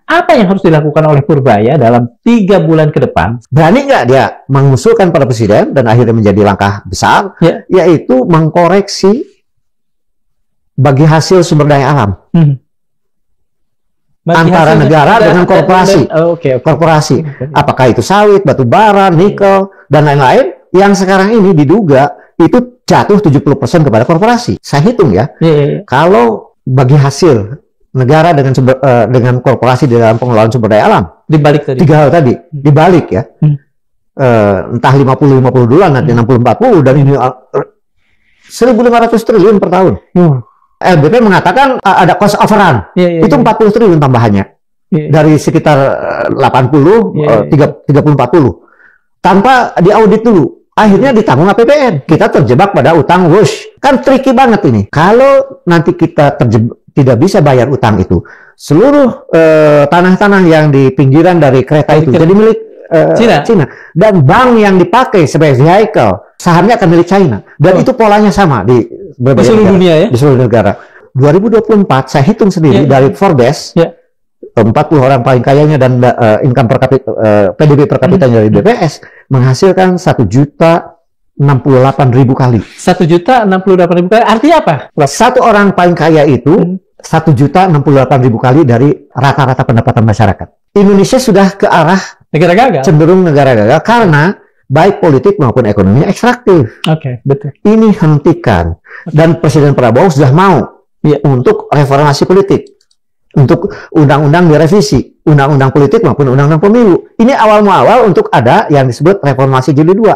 Apa yang harus dilakukan oleh Purbaya dalam 3 bulan ke depan? Berani nggak dia mengusulkan pada presiden dan akhirnya menjadi langkah besar, yaitu mengkoreksi bagi hasil sumber daya alam antara negara dengan korporasi. Korporasi, apakah itu sawit, batu bara, nikel, dan lain-lain, yang sekarang ini diduga itu jatuh 70% kepada korporasi. Saya hitung ya, kalau bagi hasil negara dengan korporasi di dalam pengelolaan sumber daya alam, dibalik tadi 3 hal tadi, dibalik ya, entah 50-50 dulu, nanti 60-40, dan ini 1.500 triliun per tahun. LBP mengatakan ada cost overrun, itu 40 triliun tambahannya, dari sekitar 80, 30-40, tanpa diaudit dulu. Akhirnya ditanggung APBN. Kita terjebak pada utang wush. Kan tricky banget ini. Kalau nanti kita tidak bisa bayar utang itu, seluruh tanah-tanah yang di pinggiran dari kereta itu jadi milik Cina. Dan bank yang dipakai sebagai vehicle, sahamnya akan milik China. Dan itu polanya sama di seluruh dunia ya? Di seluruh negara. 2024, saya hitung sendiri dari Forbes, 40 orang paling kayanya dan income per kapita, PDB per kapita dari BPS menghasilkan 1.068.000 kali. 1.068.000 kali. Artinya apa? Satu orang paling kaya itu 1.068.000 kali dari rata-rata pendapatan masyarakat. Indonesia sudah ke arah negara gagal. Cenderung negara gagal karena baik politik maupun ekonominya ekstraktif. Betul. Ini hentikan. Dan Presiden Prabowo sudah mau untuk reformasi politik. Untuk undang-undang direvisi, undang-undang politik maupun undang-undang pemilu. Ini awal muawal untuk ada yang disebut reformasi jilid 2.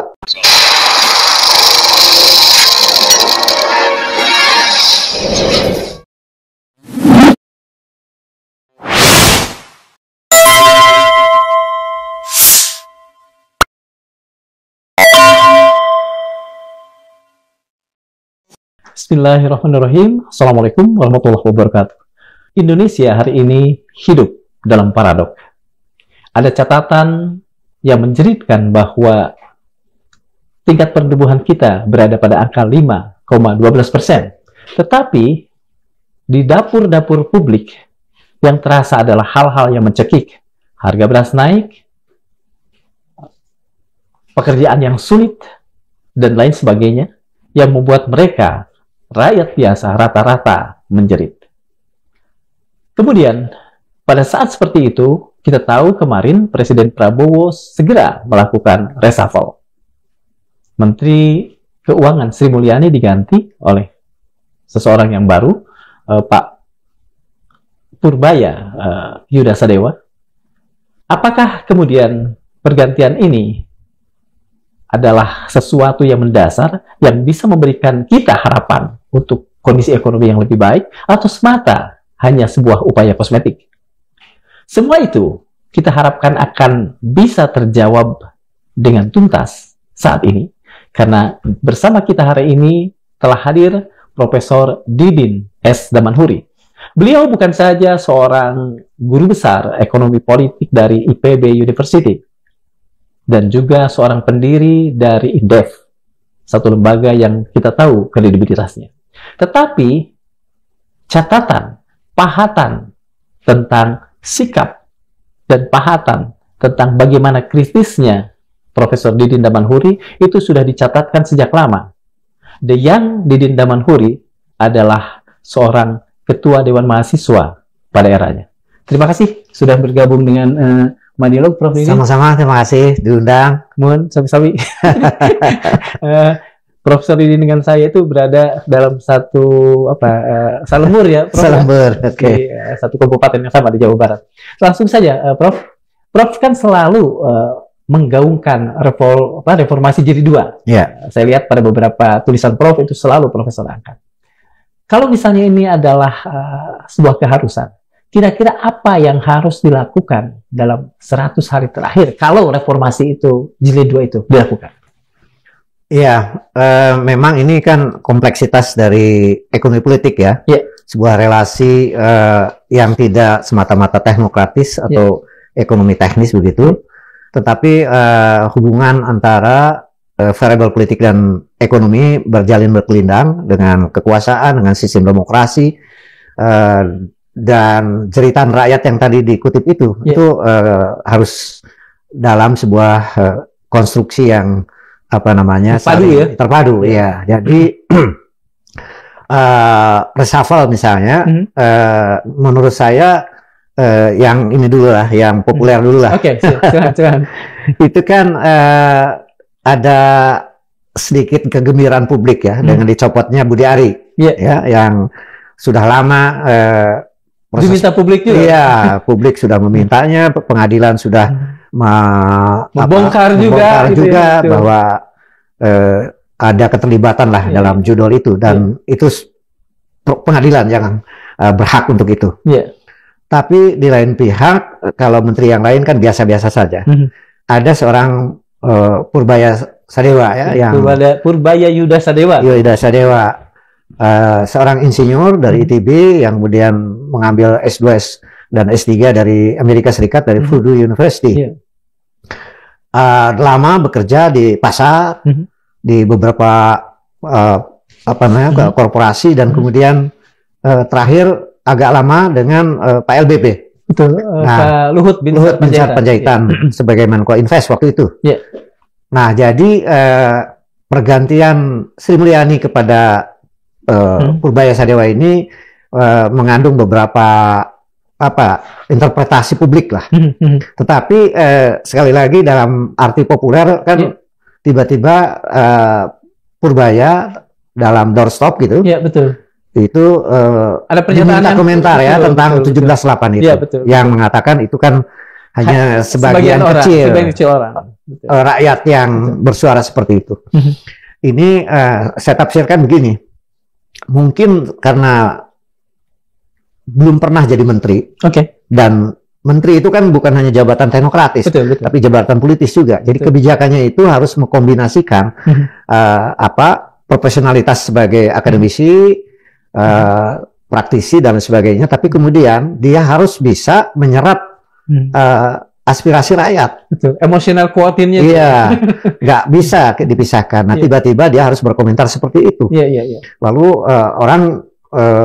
Bismillahirrahmanirrahim. Assalamualaikum warahmatullahi wabarakatuh. Indonesia hari ini hidup dalam paradok. Ada catatan yang menjeritkan bahwa tingkat pertumbuhan kita berada pada angka 5,12%. Tetapi di dapur-dapur publik yang terasa adalah hal-hal yang mencekik. Harga beras naik, pekerjaan yang sulit, dan lain sebagainya, yang membuat mereka, rakyat biasa, rata-rata menjerit. Kemudian, pada saat seperti itu, kita tahu kemarin Presiden Prabowo segera melakukan reshuffle. Menteri Keuangan Sri Mulyani diganti oleh seseorang yang baru, Pak Purbaya Yuda Sadewa. Apakah kemudian pergantian ini adalah sesuatu yang mendasar, yang bisa memberikan kita harapan untuk kondisi ekonomi yang lebih baik, atau semata hanya sebuah upaya kosmetik? Semua itu kita harapkan akan bisa terjawab dengan tuntas saat ini, karena bersama kita hari ini telah hadir Profesor Didin S. Damanhuri. Beliau bukan saja seorang guru besar ekonomi politik dari IPB University, dan juga seorang pendiri dari INDEF, satu lembaga yang kita tahu kredibilitasnya. Tetapi catatan, pahatan tentang sikap dan pahatan tentang bagaimana kritisnya Profesor Didin Damanhuri itu sudah dicatatkan sejak lama. The Young Didin Damanhuri adalah seorang ketua Dewan Mahasiswa pada eranya. Terima kasih sudah bergabung dengan Manilog, Prof. Didin. Sama-sama, terima kasih diundang. Mohon sabi-sabi. Profesor Didin dengan saya itu berada dalam satu Salembur ya, Prof. Salembur, oke. Satu kabupaten yang sama di Jawa Barat. Langsung saja, Prof. Prof kan selalu menggaungkan reformasi jilid 2. Saya lihat pada beberapa tulisan Prof itu selalu Profesor angkat. Kalau misalnya ini adalah sebuah keharusan, kira-kira apa yang harus dilakukan dalam 100 hari terakhir kalau reformasi itu jilid 2 itu dilakukan? Iya, memang ini kan kompleksitas dari ekonomi politik ya. Sebuah relasi yang tidak semata-mata teknokratis atau ekonomi teknis begitu, tetapi hubungan antara variabel politik dan ekonomi berjalin berkelindang dengan kekuasaan, dengan sistem demokrasi, dan jeritan rakyat yang tadi dikutip itu harus dalam sebuah konstruksi yang terpadu ya. Jadi reshuffle misalnya, menurut saya yang ini dulu lah, yang populer dulu lah. Oke, silakan. Itu kan ada sedikit kegembiraan publik ya dengan dicopotnya Budi Ari, ya, yang sudah lama diminta publik juga. Iya, publik sudah memintanya, pengadilan sudah membongkar juga bahwa ada keterlibatan lah dalam judul itu, dan itu pengadilan yang berhak untuk itu. Tapi di lain pihak, kalau menteri yang lain kan biasa-biasa saja. Ada seorang Purbaya Sadewa ya, yang Purbaya Yuda Sadewa. Yuda Sadewa, seorang insinyur dari ITB yang kemudian mengambil S2 dan S3 dari Amerika Serikat dari Purdue University. Lama bekerja di pasar, di beberapa korporasi, dan kemudian terakhir agak lama dengan Pak LBP. Betul. Pak Luhut Binsar Panjaitan sebagai Menko Invest waktu itu. Nah, jadi pergantian Sri Mulyani kepada Purbaya Sadewa ini mengandung beberapa interpretasi publik lah. Tetapi sekali lagi dalam arti populer kan tiba-tiba Purbaya dalam doorstop gitu. Iya, betul. Itu ada pernyataan komentar ya tentang 17.8 itu, yang mengatakan itu kan hanya sebagian kecil orang. Rakyat yang bersuara seperti itu. Ini saya tafsirkan begini, mungkin karena belum pernah jadi menteri, dan menteri itu kan bukan hanya jabatan teknokratis, tapi jabatan politis juga. Jadi kebijakannya itu harus mengkombinasikan profesionalitas sebagai akademisi, praktisi dan sebagainya, tapi kemudian dia harus bisa menyerap aspirasi rakyat. Emotional quotient-nya. Iya, nggak bisa dipisahkan. Nah, tiba-tiba dia harus berkomentar seperti itu. Lalu orang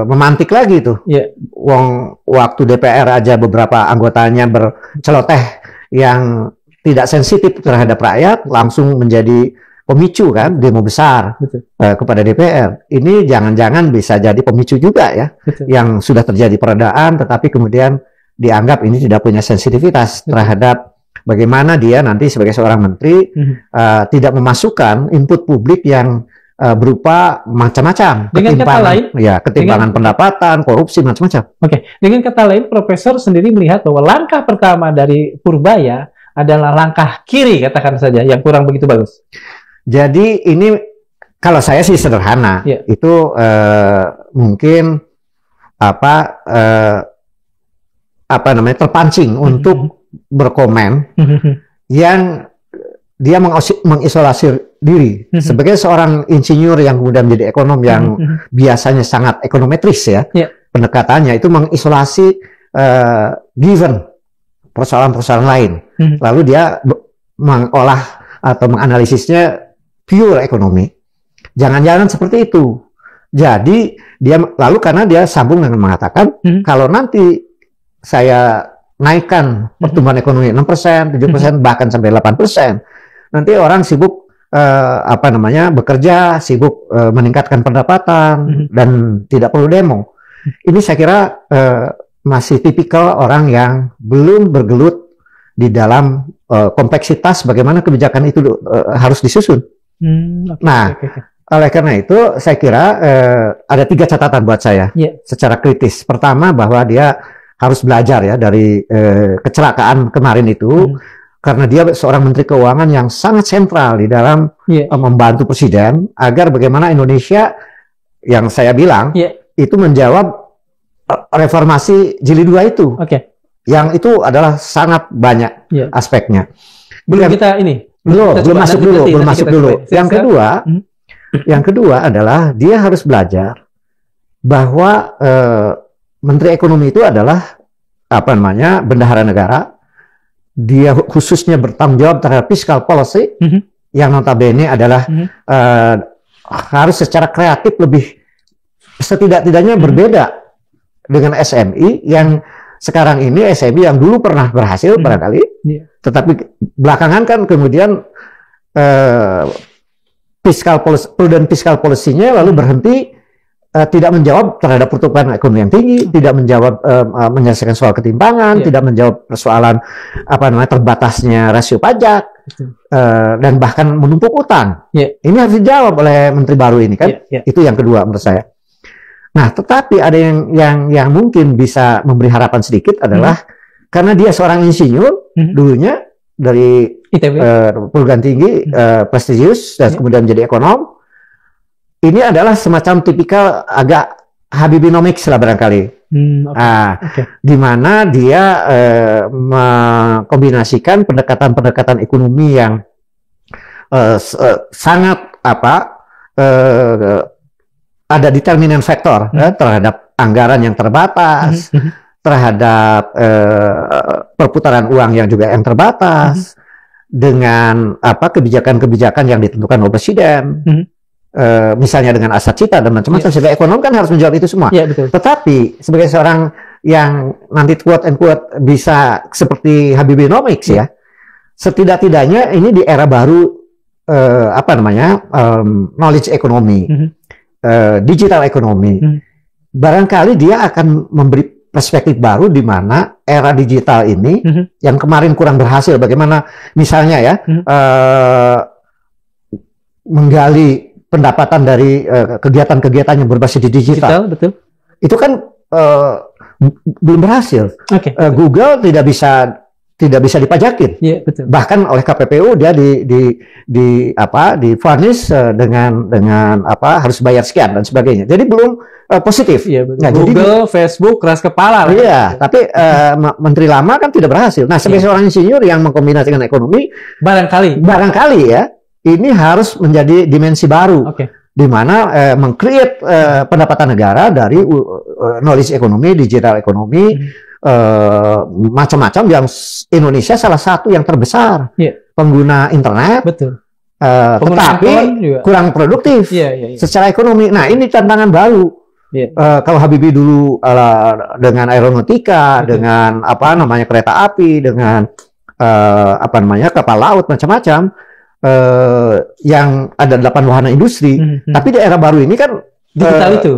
memantik lagi tuh. Wong waktu DPR aja beberapa anggotanya berceloteh yang tidak sensitif terhadap rakyat, langsung menjadi pemicu kan, demo besar kepada DPR. Ini jangan-jangan bisa jadi pemicu juga ya, yang sudah terjadi peredaan, tetapi kemudian dianggap ini tidak punya sensitivitas terhadap bagaimana dia nanti sebagai seorang menteri tidak memasukkan input publik yang berupa macam-macam, ketimpangan pendapatan, korupsi, macam-macam. Dengan kata lain, Profesor sendiri melihat bahwa langkah pertama dari Purbaya adalah langkah kiri, katakan saja, yang kurang begitu bagus. Jadi ini kalau saya sih sederhana, itu mungkin terpancing untuk berkomen yang dia mengisolasi diri sebagai seorang insinyur yang kemudian menjadi ekonom yang biasanya sangat ekonometris ya, pendekatannya itu mengisolasi given persoalan-persoalan lain, lalu dia mengolah atau menganalisisnya pure ekonomi. Jangan-jangan seperti itu. Jadi dia lalu karena dia sambung dengan mengatakan kalau nanti saya naikkan pertumbuhan ekonomi 6%, 7%, bahkan sampai 8%, nanti orang sibuk bekerja, sibuk meningkatkan pendapatan dan tidak perlu demo. Ini saya kira masih tipikal orang yang belum bergelut di dalam kompleksitas bagaimana kebijakan itu harus disusun. Oleh karena itu saya kira ada 3 catatan buat saya secara kritis. Pertama, bahwa dia harus belajar ya dari kecelakaan kemarin itu, karena dia seorang menteri keuangan yang sangat sentral di dalam membantu presiden agar bagaimana Indonesia, yang saya bilang itu menjawab reformasi jilid 2 itu, yang itu adalah sangat banyak aspeknya. Belum masuk dulu. Yang kedua adalah dia harus belajar bahwa Menteri Ekonomi itu adalah bendahara negara. Dia khususnya bertanggung jawab terhadap fiscal policy yang notabene adalah harus secara kreatif lebih setidak-tidaknya berbeda dengan SMI yang sekarang ini SMI yang dulu pernah berhasil barangkali, tetapi belakangan kan kemudian prudent fiscal policy-nya lalu berhenti, tidak menjawab terhadap pertumbuhan ekonomi yang tinggi, tidak menjawab menyelesaikan soal ketimpangan, tidak menjawab persoalan terbatasnya rasio pajak, dan bahkan menumpuk utang. Ini harus dijawab oleh menteri baru ini kan. Itu yang kedua menurut saya. Nah, tetapi ada yang mungkin bisa memberi harapan sedikit adalah karena dia seorang insinyur dulunya dari perguruan tinggi prestisius dan kemudian menjadi ekonom. Ini adalah semacam tipikal agak Habibinomics lah barangkali. Di mana dia mengkombinasikan pendekatan-pendekatan ekonomi yang sangat ada determinan faktor terhadap anggaran yang terbatas, terhadap perputaran uang yang juga yang terbatas, dengan kebijakan-kebijakan yang ditentukan oleh presiden. Misalnya dengan aset cita dan macam-macam, sebagai ekonom kan harus menjawab itu semua. Betul. Tetapi sebagai seorang yang nanti quote and quote bisa seperti Habibinomics ya, setidak-tidaknya ini di era baru knowledge ekonomi, digital ekonomi, barangkali dia akan memberi perspektif baru di mana era digital ini yang kemarin kurang berhasil, bagaimana misalnya ya menggali pendapatan dari kegiatan-kegiatan yang berbasis di digital, betul. Itu kan belum berhasil. Google tidak bisa dipajakin. Betul. Bahkan oleh KPPU dia divonis dengan harus bayar sekian dan sebagainya. Jadi belum positif. Nah, Google, Facebook keras kepala. Tapi menteri lama kan tidak berhasil. Nah, sebagai seorang insinyur yang mengkombinasikan ekonomi, barangkali ya. Ini harus menjadi dimensi baru, di mana meng-create pendapatan negara dari knowledge ekonomi, digital ekonomi, macam-macam, yang Indonesia salah satu yang terbesar pengguna internet, tetapi kurang produktif secara ekonomi. Nah, ini tantangan baru. Kalau Habibie dulu dengan aeronautika, dengan kereta api, dengan kapal laut, macam-macam. Yang ada 8 wahana industri, tapi di era baru ini kan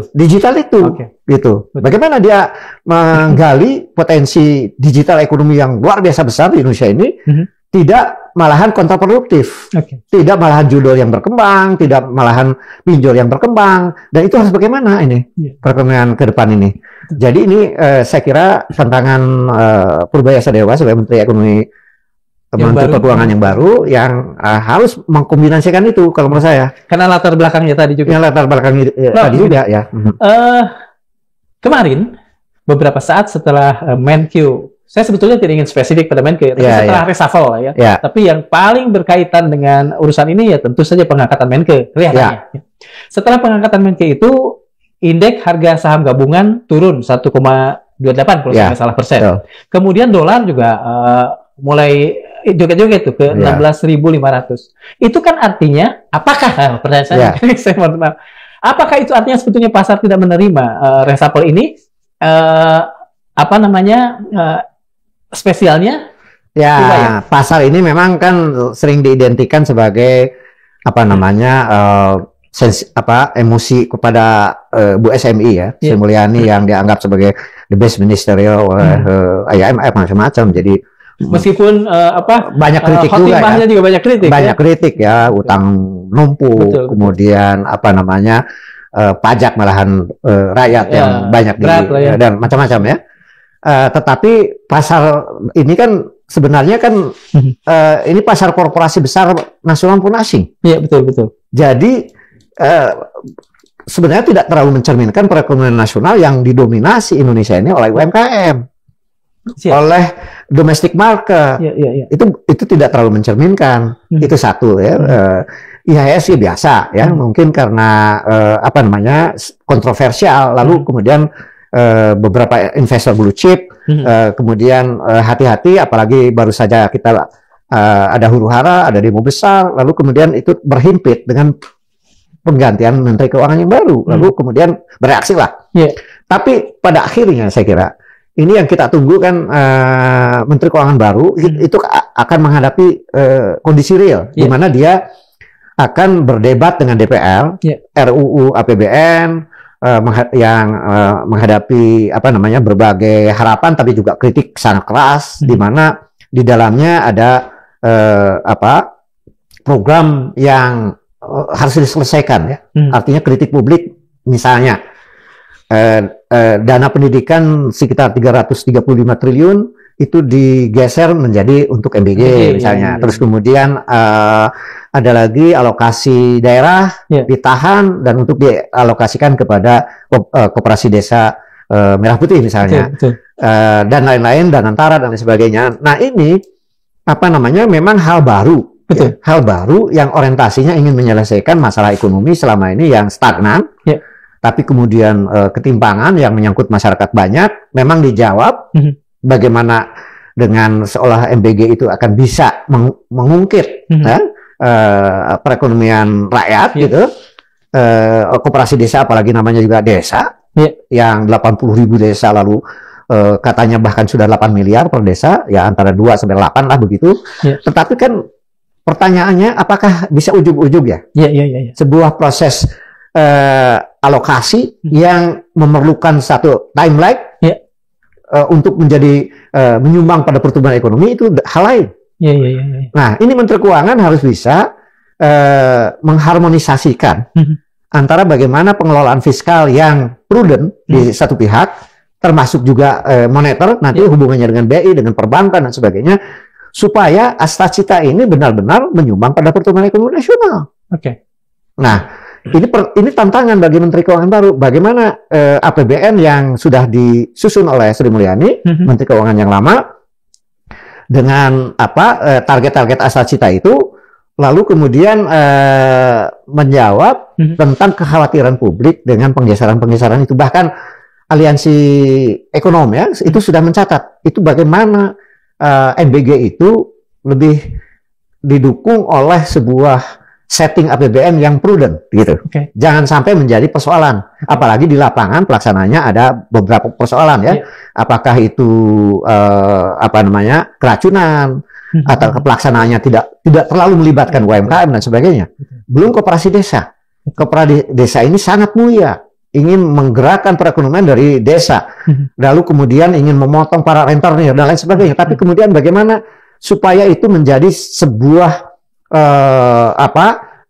digital itu, gitu. Bagaimana dia menggali potensi digital ekonomi yang luar biasa besar di Indonesia ini, tidak malahan kontraproduktif, tidak malahan judul yang berkembang, tidak malahan pinjol yang berkembang, dan itu harus bagaimana ini perekonomian ke depan ini. Jadi ini saya kira tantangan Purbaya Sadewa sebagai Menteri Ekonomi, Menteri Keuangan yang baru yang harus mengkombinasikan itu kalau menurut saya. Karena latar belakangnya tadi juga. Tadi juga ya. Kemarin beberapa saat setelah Menkyu, saya sebetulnya tidak ingin spesifik pada Menkyu, tapi setelah reshuffle ya. Tapi yang paling berkaitan dengan urusan ini ya tentu saja pengangkatan Menkyu kelihatannya. Setelah pengangkatan Menkyu itu, indeks harga saham gabungan turun 1,28 kalau saya salah persen. Kemudian dolar juga mulai joget-joget tuh ke 16.500. Itu kan artinya apakah pertanyaan saya mohon maaf. Apakah itu artinya sebetulnya pasar tidak menerima reshuffle ini spesialnya? Pasar ini memang kan sering diidentikan sebagai emosi kepada Bu SMI ya, Sri Mulyani yang dianggap sebagai the best ministerial oleh IMF macam-macam. Jadi meskipun banyak kritik juga ya. Juga banyak kritik ya, utang numpuk, kemudian pajak malahan rakyat yang banyak dan macam-macam ya. Tetapi pasar ini kan sebenarnya kan ini pasar korporasi besar nasional maupun asing. Iya, betul. Jadi sebenarnya tidak terlalu mencerminkan perekonomian nasional yang didominasi Indonesia ini oleh UMKM. Oleh domestic market. Itu tidak terlalu mencerminkan. Itu satu ya. IHSG biasa ya, mungkin karena kontroversial, lalu kemudian beberapa investor blue chip kemudian hati-hati, apalagi baru saja kita ada huru-hara, ada demo besar, lalu kemudian itu berhimpit dengan penggantian Menteri Keuangan yang baru, lalu kemudian bereaksi lah. Tapi pada akhirnya saya kira ini yang kita tunggu kan, Menteri Keuangan baru itu akan menghadapi kondisi real, di mana dia akan berdebat dengan DPR, RUU APBN, yang menghadapi berbagai harapan, tapi juga kritik sangat keras, di mana di dalamnya ada program yang harus diselesaikan, ya. Artinya kritik publik, misalnya dana pendidikan sekitar 335 triliun itu digeser menjadi untuk MBG misalnya. Terus kemudian ada lagi alokasi daerah ditahan dan untuk dialokasikan kepada koperasi desa Merah Putih misalnya. Dan lain-lain, dan antara dan lain sebagainya. Nah, ini memang hal baru. Hal baru yang orientasinya ingin menyelesaikan masalah ekonomi selama ini yang stagnan. Tapi kemudian ketimpangan yang menyangkut masyarakat banyak memang dijawab. Bagaimana dengan seolah MBG itu akan bisa mengungkit perekonomian rakyat gitu. Koperasi desa, apalagi namanya juga desa, yang 80.000 desa, lalu katanya bahkan sudah 8 miliar per desa, ya antara 2 sampai 8 lah begitu. Tetapi kan pertanyaannya, apakah bisa ujug-ujug ya? Sebuah proses alokasi yang memerlukan satu time lag untuk menjadi menyumbang pada pertumbuhan ekonomi, itu hal lain. Nah, ini Menteri Keuangan harus bisa mengharmonisasikan antara bagaimana pengelolaan fiskal yang prudent di satu pihak, termasuk juga moneter, nanti hubungannya dengan BI, dengan perbankan dan sebagainya, supaya Astacita ini benar-benar menyumbang pada pertumbuhan ekonomi nasional. Nah, ini tantangan bagi Menteri Keuangan baru. Bagaimana APBN yang sudah disusun oleh Sri Mulyani, Menteri Keuangan yang lama, dengan target-target Astacita itu, lalu kemudian menjawab tentang kekhawatiran publik dengan penggeseran-penggeseran itu. Bahkan aliansi ekonom itu sudah mencatat itu bagaimana MBG itu lebih didukung oleh sebuah setting APBN yang prudent gitu. Jangan sampai menjadi persoalan. Apalagi di lapangan pelaksananya ada beberapa persoalan ya. Apakah itu keracunan atau pelaksanaannya tidak terlalu melibatkan UMKM dan sebagainya. Belum koperasi desa. Koperasi desa ini sangat mulia, ingin menggerakkan perekonomian dari desa. Lalu kemudian ingin memotong para rentenir dan lain sebagainya. Tapi kemudian bagaimana supaya itu menjadi sebuah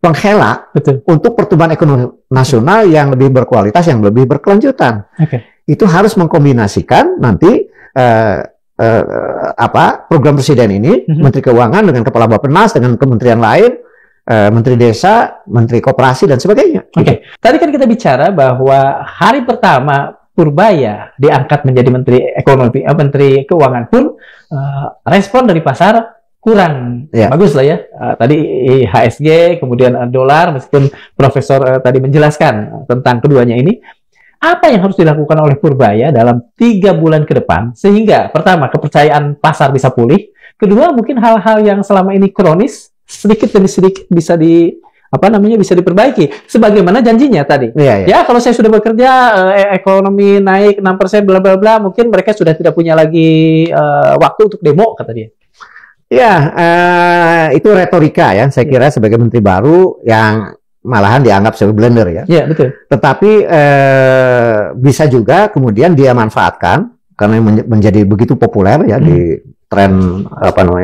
penghela untuk pertumbuhan ekonomi nasional yang lebih berkualitas, yang lebih berkelanjutan. Itu harus mengkombinasikan nanti program presiden ini, Menteri Keuangan dengan Kepala Bappenas, dengan kementerian lain, Menteri Desa, Menteri Koperasi dan sebagainya. Tadi kan kita bicara bahwa hari pertama Purbaya diangkat menjadi Menteri Ekonomi, Menteri Keuangan pun respon dari pasar kurang bagus lah ya. Tadi IHSG, kemudian dolar, meskipun Profesor tadi menjelaskan tentang keduanya ini, apa yang harus dilakukan oleh Purbaya dalam 3 bulan ke depan sehingga pertama kepercayaan pasar bisa pulih, kedua mungkin hal-hal yang selama ini kronis sedikit demi sedikit bisa bisa diperbaiki sebagaimana janjinya tadi. Ya, kalau saya sudah bekerja ekonomi naik 6% bla bla bla, mungkin mereka sudah tidak punya lagi waktu untuk demo, kata dia. Itu retorika ya, saya kira sebagai menteri baru yang malahan dianggap sebagai blender ya. Betul. Tetapi bisa juga kemudian dia manfaatkan karena menjadi begitu populer ya di tren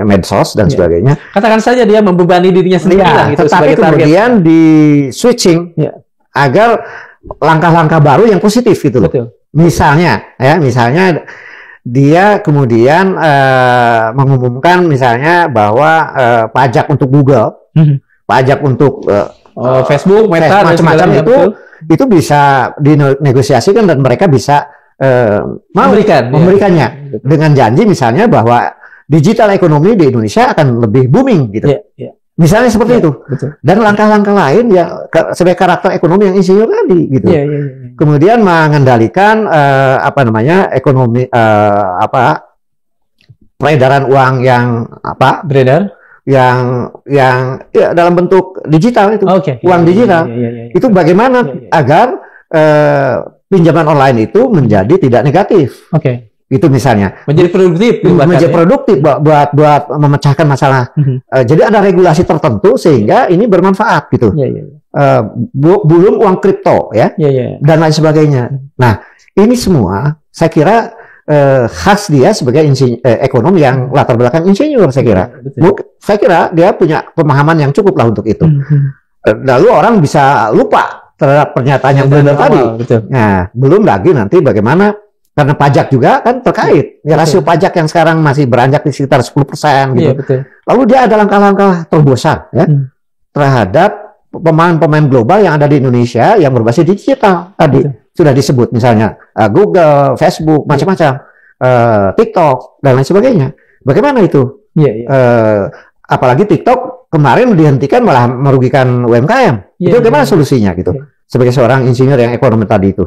medsos dan sebagainya. Katakan saja dia membebani dirinya sendiri gitu, tetapi kemudian di switching agar langkah-langkah baru yang positif gitu loh. Misalnya dia kemudian mengumumkan misalnya bahwa pajak untuk Google, pajak untuk Facebook, Meta, macam-macam itu bisa dinegosiasikan dan mereka bisa memberikannya dengan janji misalnya bahwa digital ekonomi di Indonesia akan lebih booming gitu. Misalnya seperti itu. Dan langkah-langkah lain ya sebagai karakter ekonomi yang insinyur tadi gitu. Kemudian mengendalikan ekonomi peredaran uang yang yang ya, dalam bentuk digital itu, uang digital. Itu bagaimana agar pinjaman online itu menjadi tidak negatif. Itu misalnya menjadi produktif, buat memecahkan masalah. Jadi ada regulasi tertentu sehingga ini bermanfaat gitu. Belum uang kripto ya, dan lain sebagainya. Nah, ini semua saya kira khas dia sebagai ekonom yang latar belakang insinyur, saya kira. Saya kira dia punya pemahaman yang cukup lah untuk itu. Lalu orang bisa lupa terhadap pernyataan yang benar tadi. Nah, belum lagi nanti bagaimana, karena pajak juga kan terkait. Ya, rasio pajak yang sekarang masih beranjak di sekitar 10% gitu. Lalu dia ada langkah-langkah terobosan ya, terhadap pemain-pemain global yang ada di Indonesia yang berbasis digital tadi. Sudah disebut misalnya Google, Facebook, macam-macam, TikTok dan lain sebagainya. Bagaimana itu? Apalagi TikTok kemarin dihentikan malah merugikan UMKM. Itu bagaimana solusinya gitu? Sebagai seorang insinyur yang ekonomi tadi itu.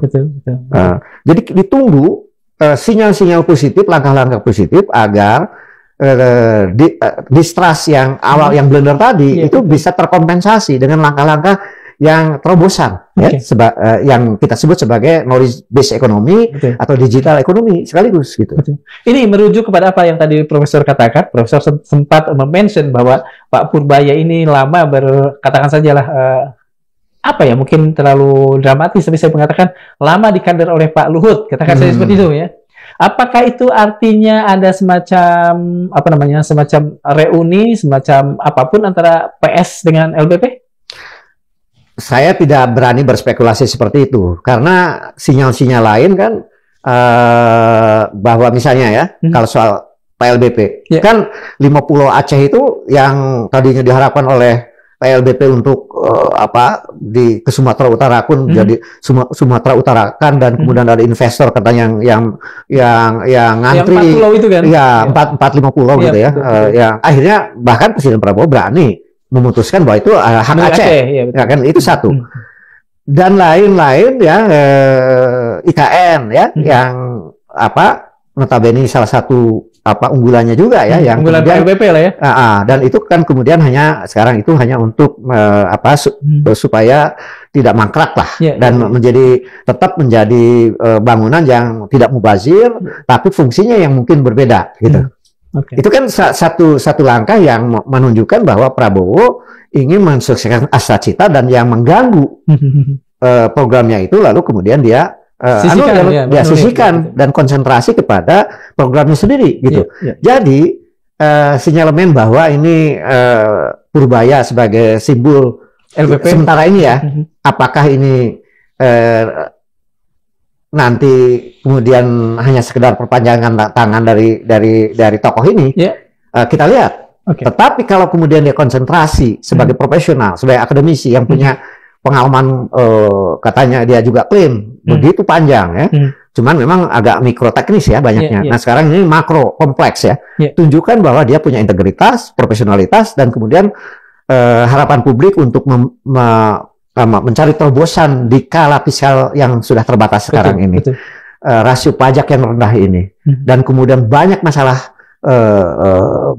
Jadi ditunggu sinyal-sinyal positif, langkah-langkah positif agar distrust yang awal yang blunder tadi itu bisa terkompensasi dengan langkah-langkah yang terobosan, yang kita sebut sebagai knowledge based economy atau digital economy sekaligus gitu. Ini merujuk kepada apa yang tadi Profesor katakan. Profesor sempat mention bahwa Pak Purbaya ini lama katakan sajalah apa ya, mungkin terlalu dramatis, tapi saya mengatakan lama dikader oleh Pak Luhut, katakan saya seperti itu ya. Apakah itu artinya ada semacam apa namanya, semacam reuni, semacam apapun antara PS dengan LBP? Saya tidak berani berspekulasi seperti itu, karena sinyal-sinyal lain kan bahwa misalnya ya, kalau soal PLBP, kan 50 Aceh itu yang tadinya diharapkan oleh PLBP untuk ke Sumatera Utara pun jadi Sumatera Utarakan, dan kemudian ada investor katanya yang ngantri, yang 4 pulau itu kan? Ya, 4-5 pulau gitu ya. Yang akhirnya bahkan Presiden Prabowo berani memutuskan bahwa itu hak Aceh. Ya kan, itu satu. Dan lain-lain ya, IKN ya, yang notabene salah satu unggulannya juga ya, yang unggulan PLBP lah ya. Dan itu kan kemudian sekarang itu hanya untuk supaya tidak mangkrak lah, dan tetap menjadi bangunan yang tidak mubazir, tapi fungsinya yang mungkin berbeda gitu. Itu kan satu langkah yang menunjukkan bahwa Prabowo ingin mensukseskan Astra-Cita, dan yang mengganggu programnya itu lalu kemudian dia sisihkan dan konsentrasi kepada programnya sendiri gitu. Jadi sinyalemen bahwa ini Purbaya sebagai simbol LBP sementara ini ya, apakah ini nanti kemudian hanya sekedar perpanjangan tangan dari tokoh ini, kita lihat. Tetapi kalau kemudian dia konsentrasi sebagai profesional, sebagai akademisi yang punya pengalaman, katanya dia juga klaim begitu panjang ya, cuman memang agak mikro teknis ya banyaknya. Nah sekarang ini makro kompleks ya, tunjukkan bahwa dia punya integritas, profesionalitas, dan kemudian harapan publik untuk mencari terobosan di kala fiskal yang sudah terbatas sekarang ini, rasio pajak yang rendah ini, dan kemudian banyak masalah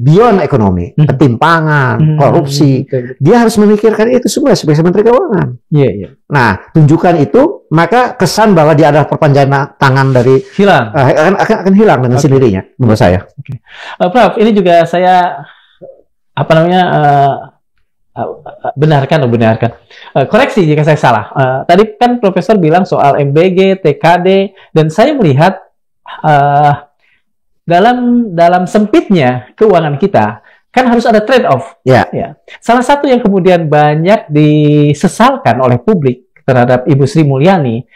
beyond ekonomi, ketimpangan, korupsi. Dia harus memikirkan itu semua sebagai Menteri Keuangan. Nah, tunjukkan itu, maka kesan bahwa dia adalah perpanjangan tangan dari akan hilang dengan sendirinya, menurut saya. Prof, ini juga saya benarkan. Koreksi jika saya salah. Tadi kan Profesor bilang soal MBG, TKD, dan saya melihat dalam sempitnya keuangan kita kan harus ada trade off. Salah satu yang kemudian banyak disesalkan oleh publik terhadap Ibu Sri Mulyani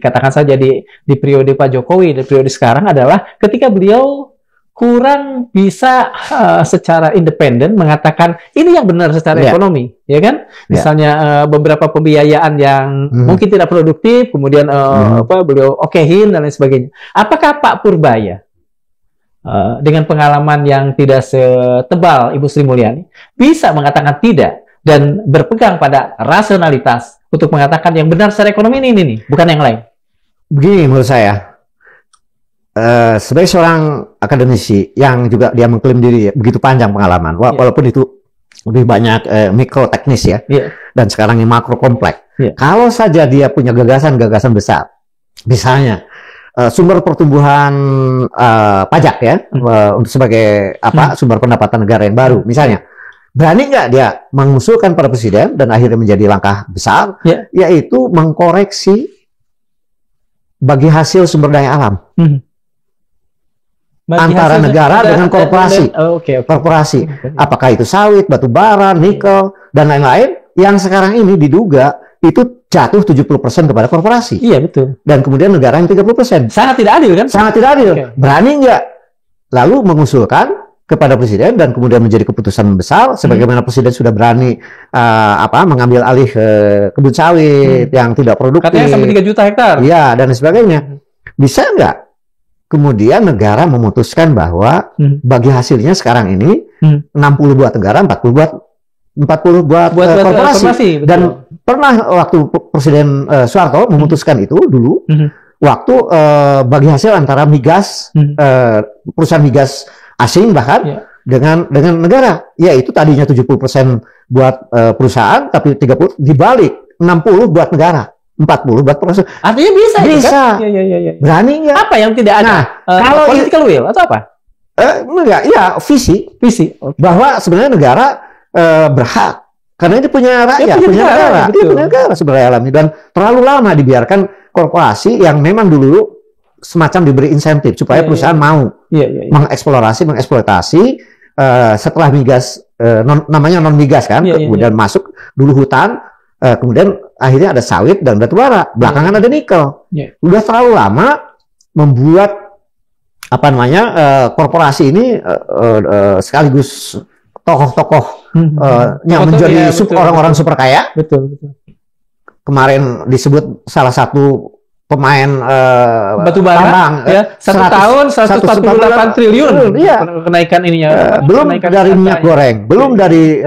katakan saja di periode Pak Jokowi, di periode sekarang, adalah ketika beliau kurang bisa secara independen mengatakan ini yang benar secara ekonomi, ya kan? Misalnya beberapa pembiayaan yang mungkin tidak produktif, kemudian beliau okehin dan lain sebagainya. Apakah Pak Purbaya dengan pengalaman yang tidak setebal Ibu Sri Mulyani bisa mengatakan tidak dan berpegang pada rasionalitas untuk mengatakan yang benar secara ekonomi ini bukan yang lain? Begini menurut saya, sebagai seorang akademisi yang juga dia mengklaim diri begitu panjang pengalaman, walaupun itu lebih banyak mikro teknis ya, dan sekarang ini makro kompleks. Kalau saja dia punya gagasan-gagasan besar, misalnya sumber pertumbuhan pajak ya, untuk sebagai sumber pendapatan negara yang baru, misalnya, berani nggak dia mengusulkan pada presiden dan akhirnya menjadi langkah besar, yaitu mengkoreksi bagi hasil sumber daya alam. Antara negara dengan korporasi. Korporasi. Apakah itu sawit, batu bara, nikel, dan lain-lain, yang sekarang ini diduga itu jatuh 70% kepada korporasi. Iya, betul. Dan kemudian negara yang 30%. Sangat tidak adil kan? Sangat tidak adil. Berani nggak lalu mengusulkan kepada presiden dan kemudian menjadi keputusan besar, sebagaimana presiden sudah berani mengambil alih kebun sawit yang tidak produktif. Katanya sampai 3 juta hektar. Iya, dan sebagainya. Bisa nggak kemudian negara memutuskan bahwa bagi hasilnya sekarang ini 60 buat negara, 40 buat korporasi. Dan pernah waktu Presiden Soeharto memutuskan itu dulu, waktu bagi hasil antara migas, perusahaan migas asing bahkan dengan negara, yaitu tadinya 70% buat perusahaan, tapi 30 dibalik 60 buat negara. 40 buat proses. Artinya bisa. Kan? Berani nggak? Apa yang tidak ada? Nah, kalau political will atau apa? Enggak, ya visi. Bahwa sebenarnya negara berhak karena ini punya rakyat, punya negara, dia punya negara sebenarnya alami, dan terlalu lama dibiarkan korporasi yang memang dulu semacam diberi insentif supaya perusahaan mau mengeksploitasi setelah migas, namanya non migas kan, kemudian masuk dulu hutan. Kemudian akhirnya ada sawit dan batu bara, belakangan ada nikel. Udah terlalu lama membuat korporasi ini sekaligus tokoh-tokoh yang menjadi orang-orang super kaya. Betul. Kemarin disebut salah satu pemain batu bara tambang, satu tahun 148 triliun kenaikan ininya. Belum dari minyak goreng, belum dari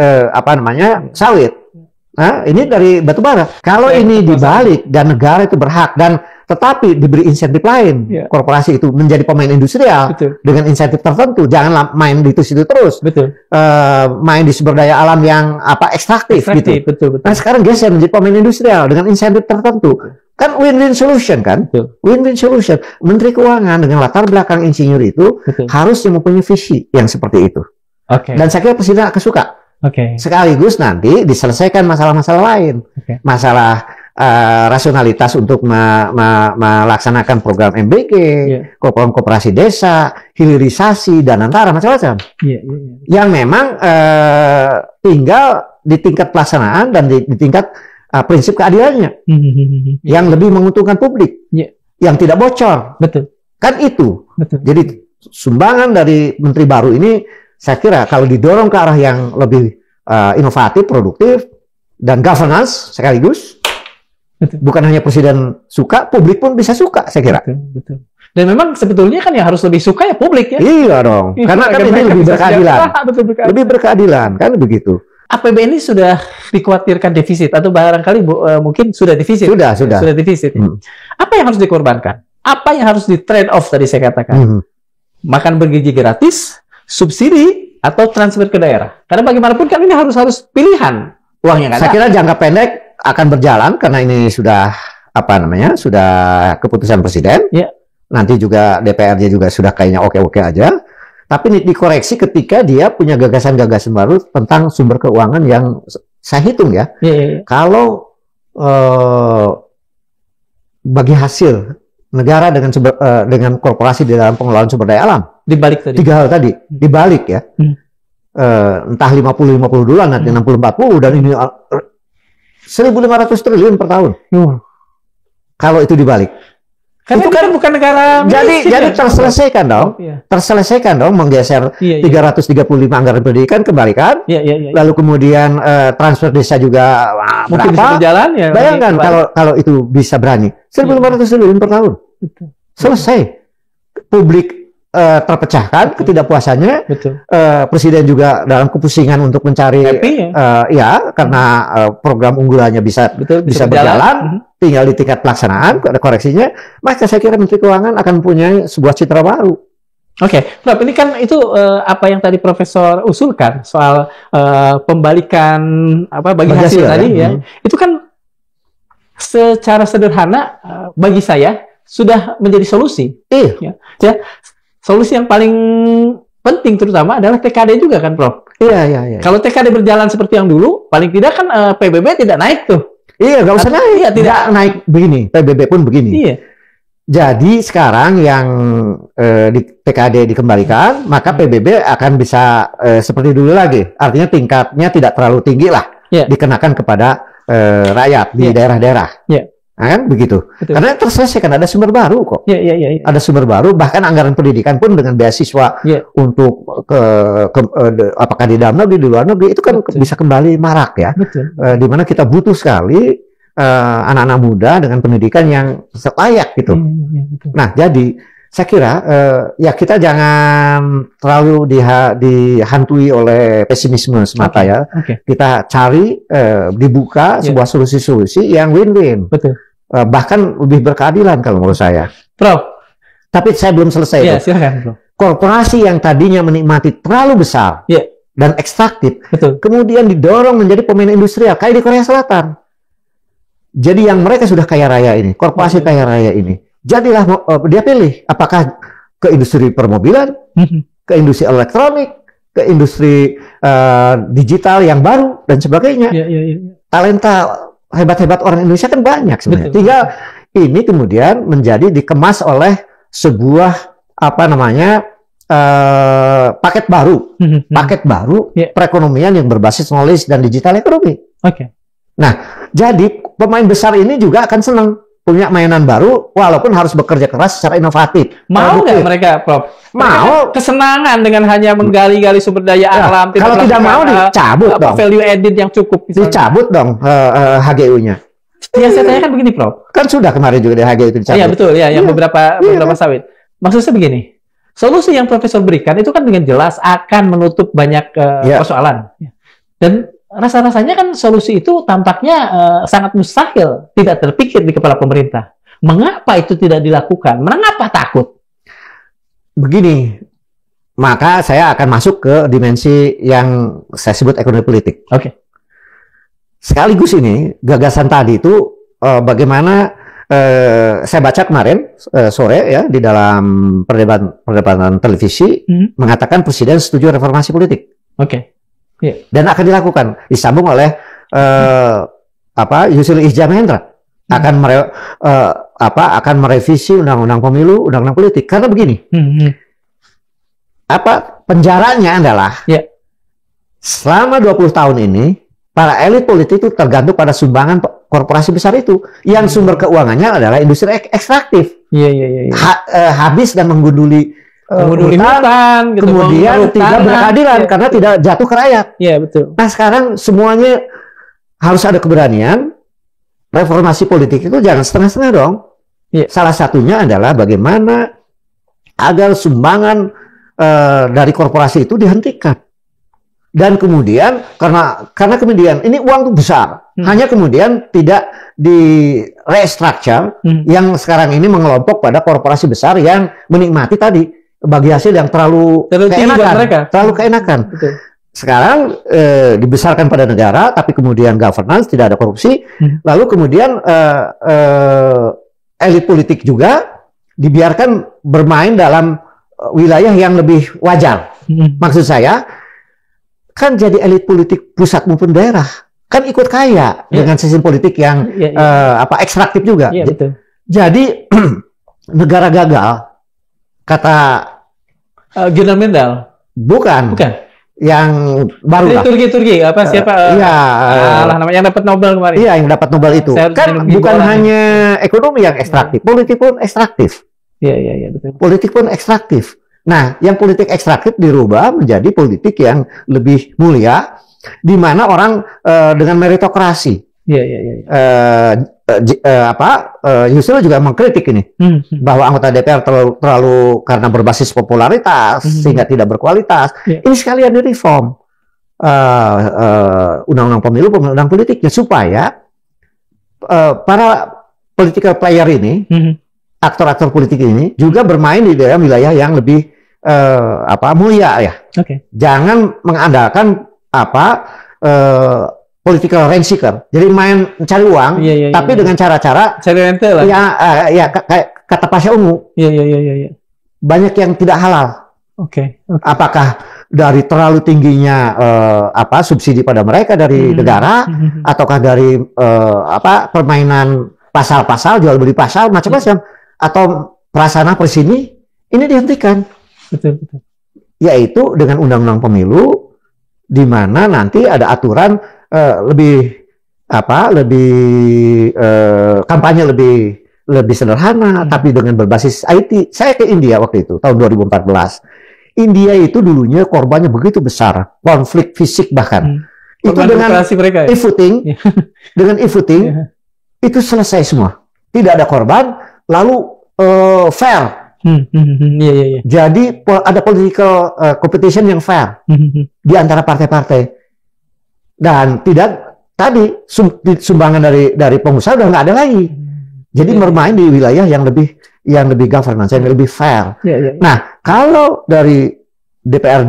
sawit. Nah, ini dari batu bara. Kalau ini dibalik dan negara itu berhak dan tetapi diberi insentif lain, korporasi itu menjadi pemain industrial dengan insentif tertentu. Jangan main di situ terus. Main di sumber daya alam yang ekstraktif gitu. Betul. Nah, sekarang geser menjadi pemain industrial dengan insentif tertentu. Kan win-win solution kan? Win-win solution. Menteri Keuangan dengan latar belakang insinyur itu harusnya mempunyai visi yang seperti itu. Dan saya kira presiden akan suka. Sekaligus nanti diselesaikan masalah-masalah lain, masalah rasionalitas untuk melaksanakan program MBK, program koperasi desa, hilirisasi dan antara macam-macam, yang memang tinggal di tingkat pelaksanaan dan di tingkat prinsip keadilannya, yang lebih menguntungkan publik, yang tidak bocor, kan itu. Jadi sumbangan dari menteri baru ini, saya kira kalau didorong ke arah yang lebih inovatif, produktif, dan governance sekaligus, bukan hanya presiden suka, publik pun bisa suka, saya kira. Dan memang sebetulnya kan yang harus lebih suka ya publik ya. Iya dong, karena kan ini lebih berkeadilan. Lebih berkeadilan, kan begitu. APBN ini sudah dikhawatirkan defisit atau barangkali mungkin sudah defisit. Sudah defisit. Apa yang harus dikorbankan? Apa yang harus di trade off tadi saya katakan? Makan bergizi gratis, subsidi atau transfer ke daerah. Karena bagaimanapun kan ini harus pilihan uangnya kan. Saya kira jangka pendek akan berjalan karena ini sudah sudah keputusan presiden. Nanti juga DPR-nya juga sudah kayaknya oke-oke aja. Tapi dikoreksi ketika dia punya gagasan-gagasan baru tentang sumber keuangan yang saya hitung ya. Kalau bagi hasil negara dengan korporasi di dalam pengelolaan sumber daya alam. Dibalik tadi. 3 hal tadi. Dibalik ya. Entah 50-50 dulu, nanti 60-40, dan ini 1.500 triliun per tahun. Kalau itu dibalik. Karena itu kan bukan negara jadi terselesaikan dong. Terselesaikan dong menggeser 335 anggaran pendidikan kembalikan. Lalu kemudian transfer desa juga mungkin bisa berjalan ya. Bayangkan kalau itu bisa berani. 1.500 triliun per tahun. Selesai. Publik terpecahkan ketidakpuasannya. Betul. Presiden juga dalam kepusingan untuk mencari Happy, ya? karena program unggulannya bisa bisa berjalan, tinggal di tingkat pelaksanaan ada koreksinya, maka saya kira Menteri Keuangan akan mempunyai sebuah citra baru. Oke, Prof, ini kan itu apa yang tadi Profesor usulkan soal pembalikan bagi hasil tadi ya. Itu kan secara sederhana bagi saya sudah menjadi solusi. Ya. Solusi yang paling penting terutama adalah TKD juga kan, Prof? Iya. Kalau TKD berjalan seperti yang dulu, paling tidak kan PBB tidak naik tuh. Iya, nggak usah naik. Iya, tidak naik begini. PBB pun begini. Iya. Jadi sekarang yang di TKD dikembalikan, maka PBB akan bisa seperti dulu lagi. Artinya tingkatnya tidak terlalu tinggi lah, dikenakan kepada rakyat di daerah-daerah. Nah, kan begitu. Betul. Karena terselesaikan, ada sumber baru kok. Ada sumber baru, bahkan anggaran pendidikan pun dengan beasiswa untuk apakah di dalam negeri, di luar negeri, itu kan bisa kembali marak ya. Di mana kita butuh sekali anak-anak muda dengan pendidikan yang layak gitu. Nah, jadi saya kira ya kita jangan terlalu dihantui oleh pesimisme semata ya. Kita cari dibuka sebuah solusi-solusi yang win-win. Bahkan lebih berkeadilan kalau menurut saya. Prof. Tapi saya belum selesai. Ya, silakan, Prof. Korporasi yang tadinya menikmati terlalu besar dan ekstraktif, kemudian didorong menjadi pemain industrial kayak di Korea Selatan. Jadi yang mereka sudah kaya raya ini, korporasi kaya raya ini, jadilah dia pilih apakah ke industri permobilan, ke industri elektronik, ke industri digital yang baru dan sebagainya. Talenta hebat-hebat orang Indonesia kan banyak sebenarnya. Tinggal ini kemudian menjadi dikemas oleh sebuah paket baru, perekonomian yang berbasis knowledge dan digital ekonomi. Nah, jadi pemain besar ini juga akan senang punya mainan baru, walaupun harus bekerja keras secara inovatif. Mau nggak mereka, Prof? Mau. Kesenangan dengan hanya menggali-gali sumber daya alam. Kalau tidak mau dicabut dong. Value added yang cukup. Dicabut dong HGU-nya. Yang saya tanyakan begini, Prof. Kan sudah kemarin juga di HGU itu dicabut. Iya betul ya, yang beberapa sawit. Maksudnya begini, solusi yang Profesor berikan itu kan dengan jelas akan menutup banyak persoalan. Dan rasa-rasanya kan solusi itu tampaknya sangat mustahil, tidak terpikir di kepala pemerintah. Mengapa itu tidak dilakukan? Mengapa takut? Begini, maka saya akan masuk ke dimensi yang saya sebut ekonomi politik. Sekaligus ini, gagasan tadi itu bagaimana saya baca kemarin sore ya di dalam perdebatan televisi mengatakan Presiden setuju reformasi politik. Dan akan dilakukan, disambung oleh Yusril Izzah Mahendra akan merevisi undang-undang pemilu, undang-undang politik. Karena begini, penjaranya adalah selama 20 tahun ini para elit politik itu tergantung pada sumbangan korporasi besar itu, yang sumber keuangannya adalah industri ekstraktif. Habis dan menggunduli hutan, kemudian tidak berkeadilan karena tidak jatuh ke rakyat. Nah sekarang semuanya harus ada keberanian. Reformasi politik itu jangan setengah-setengah dong. Salah satunya adalah bagaimana agar sumbangan dari korporasi itu dihentikan. Dan kemudian karena kemudian ini uang itu besar, hanya kemudian tidak di restructure yang sekarang ini mengelompok pada korporasi besar yang menikmati tadi bagi hasil yang terlalu keenakan. Sekarang dibesarkan pada negara, tapi kemudian governance tidak ada korupsi, lalu kemudian elit politik juga dibiarkan bermain dalam wilayah yang lebih wajar. Maksud saya, kan jadi elit politik pusat maupun daerah kan ikut kaya dengan sistem politik yang ekstraktif juga. Jadi negara gagal kata General Mendel. Bukan. Yang baru lah. Turki siapa? Namanya yang dapat Nobel kemarin. Iya, yang dapat Nobel itu. Kan bukan hanya ekonomi yang ekstraktif, politik pun ekstraktif. Iya, betul. Politik pun ekstraktif. Nah, yang politik ekstraktif dirubah menjadi politik yang lebih mulia, di mana orang dengan meritokrasi. Yusril juga mengkritik ini bahwa anggota DPR terlalu karena berbasis popularitas sehingga tidak berkualitas. Ini sekalian direform undang-undang pemilu, undang-undang politiknya supaya para political player ini, aktor-aktor politik ini juga bermain di dalam wilayah yang lebih mulia ya. Jangan mengandalkan political rent seeker. Jadi main cari uang, tapi dengan cara-cara cari rente lah. Kayak kata Pasha Ungu. Banyak yang tidak halal. Apakah dari terlalu tingginya subsidi pada mereka dari negara, ataukah dari permainan pasal-pasal, jual beli pasal macam-macam, atau prasarana persini ini dihentikan. Betul. Yaitu dengan undang-undang pemilu, di mana nanti ada aturan kampanye lebih sederhana, tapi dengan berbasis IT. Saya ke India waktu itu tahun 2014. India itu dulunya korbannya begitu besar, konflik fisik bahkan. Itu dengan e-voting, itu selesai semua. Tidak ada korban, lalu fair. Jadi ada political competition yang fair di antara partai-partai. Dan tidak tadi sumbangan dari pengusaha udah nggak ada lagi. Jadi bermain di wilayah yang lebih governance, yang lebih fair. Nah, kalau dari DPR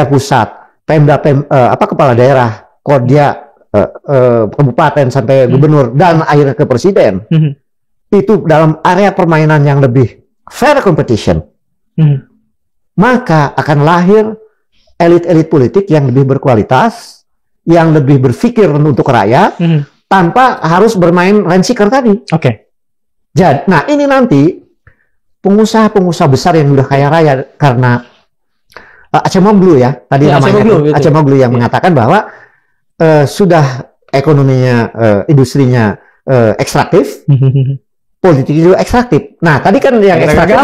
pusat, Pemda, kepala daerah, Kodya, kabupaten sampai gubernur dan akhirnya ke presiden, itu dalam area permainan yang lebih fair competition, maka akan lahir elit-elit politik yang lebih berkualitas, yang lebih berpikir untuk rakyat, tanpa harus bermain rent seeker tadi. Jadi, nah ini nanti pengusaha-pengusaha besar yang udah kaya raya karena Acemoglu ya, tadi namanya Acemoglu yang mengatakan bahwa sudah ekonominya, industrinya ekstraktif, politik itu ekstraktif. Nah tadi kan yang ekstraktif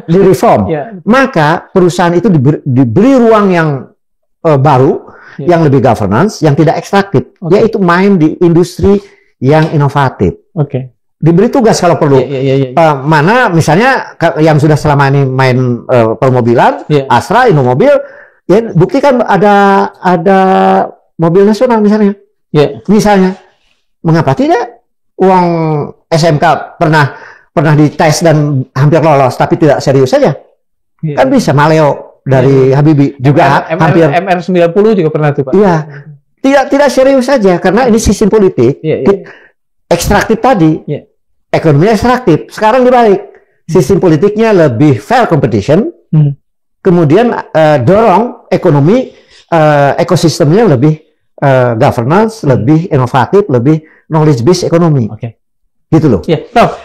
di reform, maka perusahaan itu diberi ruang yang baru, yang lebih governance, yang tidak ekstraktif, yaitu main di industri yang inovatif. Diberi tugas kalau perlu. Mana misalnya yang sudah selama ini main permobilan, Astra, Indomobil, ya buktikan ada mobil nasional misalnya. Misalnya, mengapa tidak uang SMK pernah dites dan hampir lolos, tapi tidak serius saja? Kan bisa. Maleo dari Habibie juga hampir MR90 juga pernah tuh Pak. Tidak serius saja karena ini sistem politik. Ekstraktif tadi, ekonomi ekstraktif. Sekarang dibalik, sistem politiknya lebih fair competition, kemudian dorong ekonomi, ekosistemnya lebih governance, lebih inovatif, lebih knowledge based ekonomi. Gitu loh.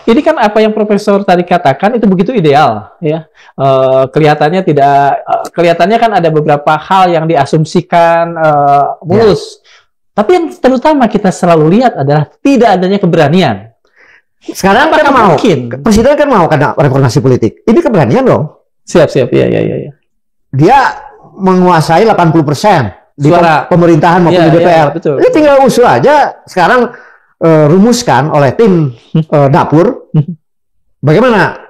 Ini kan apa yang Profesor tadi katakan itu begitu ideal, ya. Kelihatannya kan ada beberapa hal yang diasumsikan mulus. Tapi yang terutama kita selalu lihat adalah tidak adanya keberanian. Sekarang kan mau, presiden kan mau karena reformasi politik. Ini keberanian dong. Siap. Dia menguasai 80% di pemerintahan maupun di DPR. Ini tinggal usul aja. Sekarang rumuskan oleh tim dapur bagaimana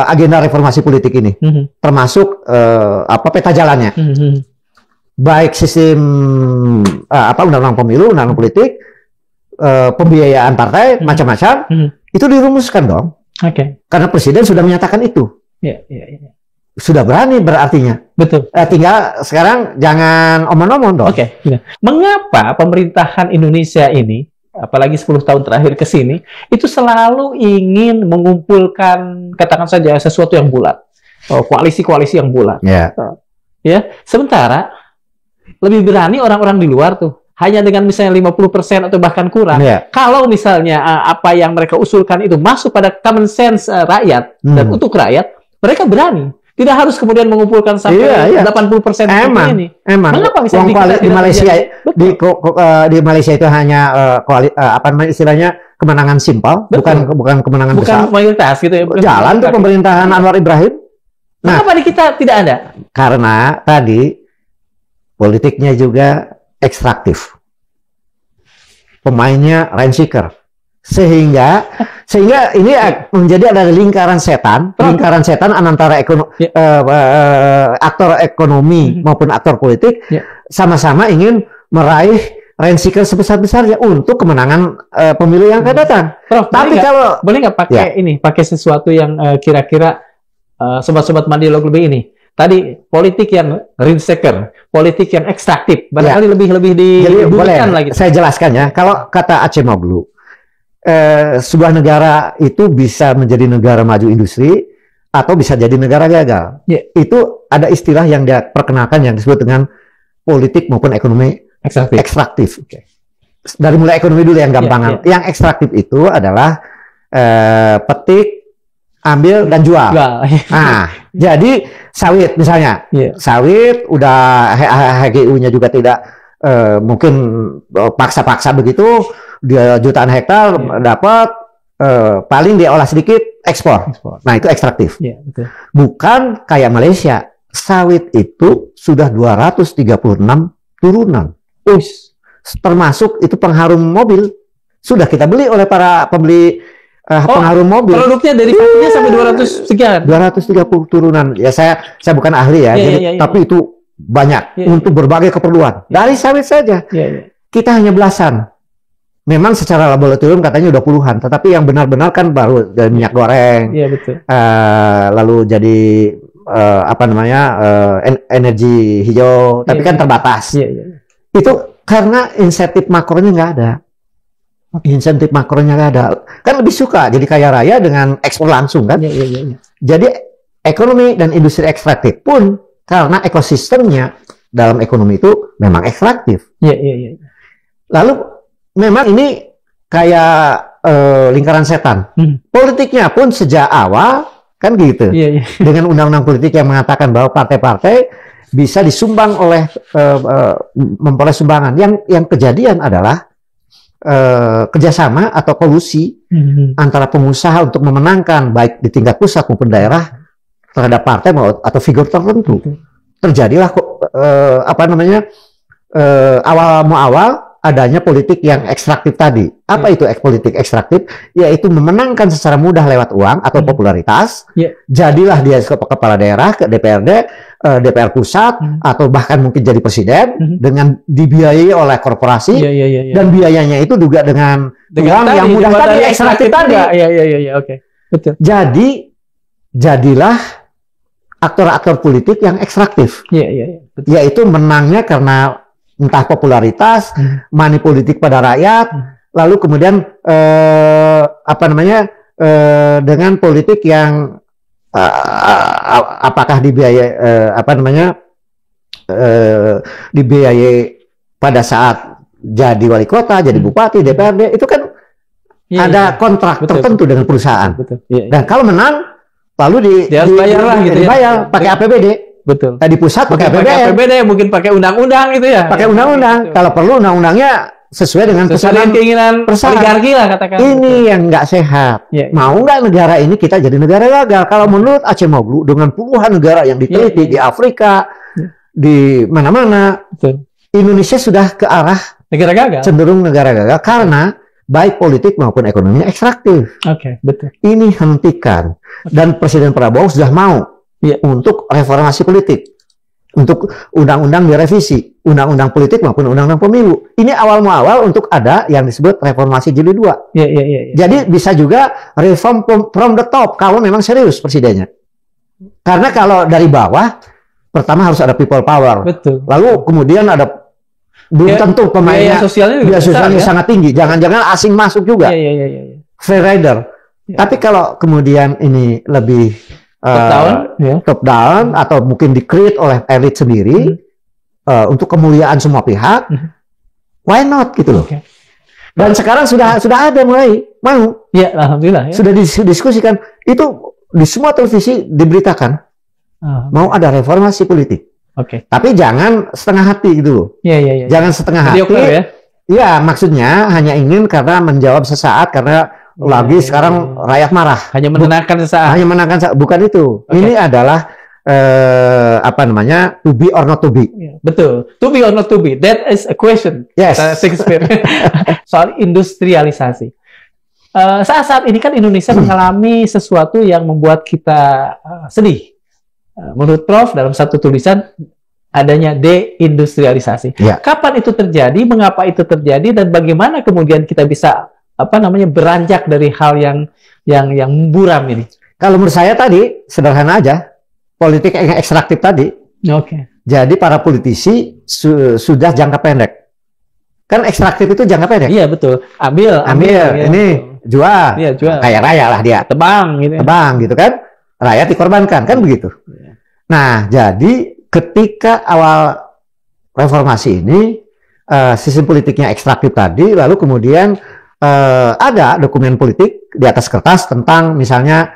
agenda reformasi politik ini, termasuk peta jalannya, baik sistem undang-undang pemilu, undang-undang politik, pembiayaan partai, macam-macam, itu dirumuskan dong. Karena presiden sudah menyatakan itu. Sudah berani berartinya. Betul. Tinggal sekarang jangan omong-omong dong. Mengapa pemerintahan Indonesia ini, apalagi 10 tahun terakhir ke sini, itu selalu ingin mengumpulkan, katakan saja, sesuatu yang bulat. Koalisi-koalisi yang bulat. Sementara lebih berani orang-orang di luar tuh. Hanya dengan misalnya 50% atau bahkan kurang. Kalau misalnya apa yang mereka usulkan itu masuk pada common sense rakyat dan untuk rakyat, mereka berani. Tidak harus kemudian mengumpulkan sampai 80% ini. Mengapa misalnya di Malaysia di Malaysia itu hanya istilahnya kemenangan simpel, bukan kemenangan besar. Bukan mayoritas gitu ya. Jalan tuh pemerintahan Anwar Ibrahim. Mengapa di kita tidak ada? Karena tadi politiknya juga ekstraktif. Pemainnya rent seeker. Sehingga ini menjadi ada lingkaran setan antara aktor ekonomi maupun aktor politik sama-sama ingin meraih ransikel sebesar-besarnya untuk kemenangan pemilu yang akan datang. Prof, tapi kalau boleh nggak pakai sesuatu yang kira-kira sobat-sobat Mandialog lebih ini? Tadi politik yang rinseker, politik yang ekstraktif, barangkali lebih dibutuhkan lagi. Saya jelaskan ya. Kalau kata Acemoglu, sebuah negara itu bisa menjadi negara maju industri atau bisa jadi negara gagal. Itu ada istilah yang dia perkenalkan yang disebut dengan politik maupun ekonomi ekstraktif. Dari mulai ekonomi dulu yang gampangan. Yang ekstraktif itu adalah petik, ambil dan jual. Nah, jadi sawit misalnya, sawit udah HGU-nya juga tidak mungkin paksa-paksa begitu, dia jutaan hektar dapat paling dia olah sedikit ekspor. Nah itu ekstraktif. Betul. Bukan kayak Malaysia, sawit itu sudah 236 turunan. Termasuk itu pengharum mobil sudah kita beli oleh para pembeli pengharum mobil. Produknya dari satunya sampai 200 sekian. 230 turunan. Ya saya bukan ahli ya, tapi itu banyak untuk berbagai keperluan. Dari sawit saja. Kita hanya belasan. Memang secara laboratorium katanya udah puluhan, tetapi yang benar-benar kan baru dari minyak goreng. Betul. Lalu jadi energi hijau, tapi kan terbatas. Itu karena insentif makronya nggak ada. Insentif makronya nggak ada. Kan lebih suka jadi kaya raya dengan ekspor langsung kan. Jadi ekonomi dan industri ekstraktif pun karena ekosistemnya dalam ekonomi itu memang ekstraktif. Lalu memang ini kayak lingkaran setan. Politiknya pun sejak awal kan gitu. Dengan undang-undang politik yang mengatakan bahwa partai-partai bisa disumbang oleh memperoleh sumbangan. Yang kejadian adalah kerjasama atau kolusi antara pengusaha untuk memenangkan baik di tingkat pusat maupun daerah terhadap partai atau figur tertentu. Terjadilah awal adanya politik yang ekstraktif tadi. Apa itu politik ekstraktif? Yaitu memenangkan secara mudah lewat uang atau popularitas. Jadilah dia kepala daerah, ke DPRD, DPR pusat, atau bahkan mungkin jadi presiden dengan dibiayai oleh korporasi. Dan biayanya itu juga dengan uang yang mudah tadi, ekstraktif tadi. Betul. Jadilah aktor-aktor politik yang ekstraktif. Yaitu menangnya karena entah popularitas, money politik pada rakyat, lalu kemudian dengan politik yang apakah dibiayai dibiayai pada saat jadi wali kota, jadi bupati, DPRD, itu kan ada kontrak tertentu dengan perusahaan. Dan kalau menang, lalu dibayar pakai APBD. Betul. Tadi pusat pakai APBD, mungkin pakai undang-undang gitu ya. Pakai undang-undang. Kalau perlu undang-undangnya sesuai dengan keinginan oligarki lah katakan. Ini yang nggak sehat. Mau nggak negara ini kita jadi negara gagal? Kalau menurut Acemoglu dengan puluhan negara yang diteliti di Afrika, di mana-mana, Indonesia sudah ke arah negara gagal. Cenderung negara gagal karena baik politik maupun ekonominya ekstraktif. Betul. Ini hentikan. Dan Presiden Prabowo sudah mau untuk reformasi politik, untuk undang-undang direvisi, undang-undang politik maupun undang-undang pemilu. Ini awal untuk ada yang disebut reformasi jilid 2. Jadi bisa juga reform from the top kalau memang serius presidennya. Karena kalau dari bawah, pertama harus ada people power. Betul. Lalu kemudian ada belum tentu pemainnya biaya sosialnya sangat tinggi. Jangan-jangan asing masuk juga. Free rider. Tapi kalau kemudian ini lebih top down atau mungkin di-create oleh elit sendiri untuk kemuliaan semua pihak, why not gitu loh. Dan sekarang sudah ada mulai mau. Alhamdulillah. Sudah didiskusikan itu di semua televisi diberitakan mau ada reformasi politik. Tapi jangan setengah hati gitu loh. Jangan setengah hati. Ya maksudnya hanya ingin karena menjawab sesaat karena lagi sekarang rakyat marah. Hanya menenangkan sesaat. Bukan itu. Ini adalah to be or not to be. Betul. To be or not to be. That is a question. Yes. Shakespeare. Soal industrialisasi. saat-saat ini kan Indonesia mengalami sesuatu yang membuat kita sedih. Menurut Prof, dalam satu tulisan adanya deindustrialisasi. Ya. Kapan itu terjadi? Mengapa itu terjadi? Dan bagaimana kemudian kita bisa beranjak dari hal yang buram ini? Kalau menurut saya tadi sederhana aja, politik yang ekstraktif tadi. Oke. Jadi para politisi sudah jangka pendek. Kan ekstraktif itu jangka pendek. Iya betul. Ambil. Ya, ini betul. Jual. Iya, jual. Kaya raya lah dia. Tebang gitu. Tebang gitu kan. Rakyat dikorbankan kan begitu. Iya. Nah, jadi ketika awal reformasi ini sistem politiknya ekstraktif tadi, lalu kemudian ada dokumen politik di atas kertas tentang misalnya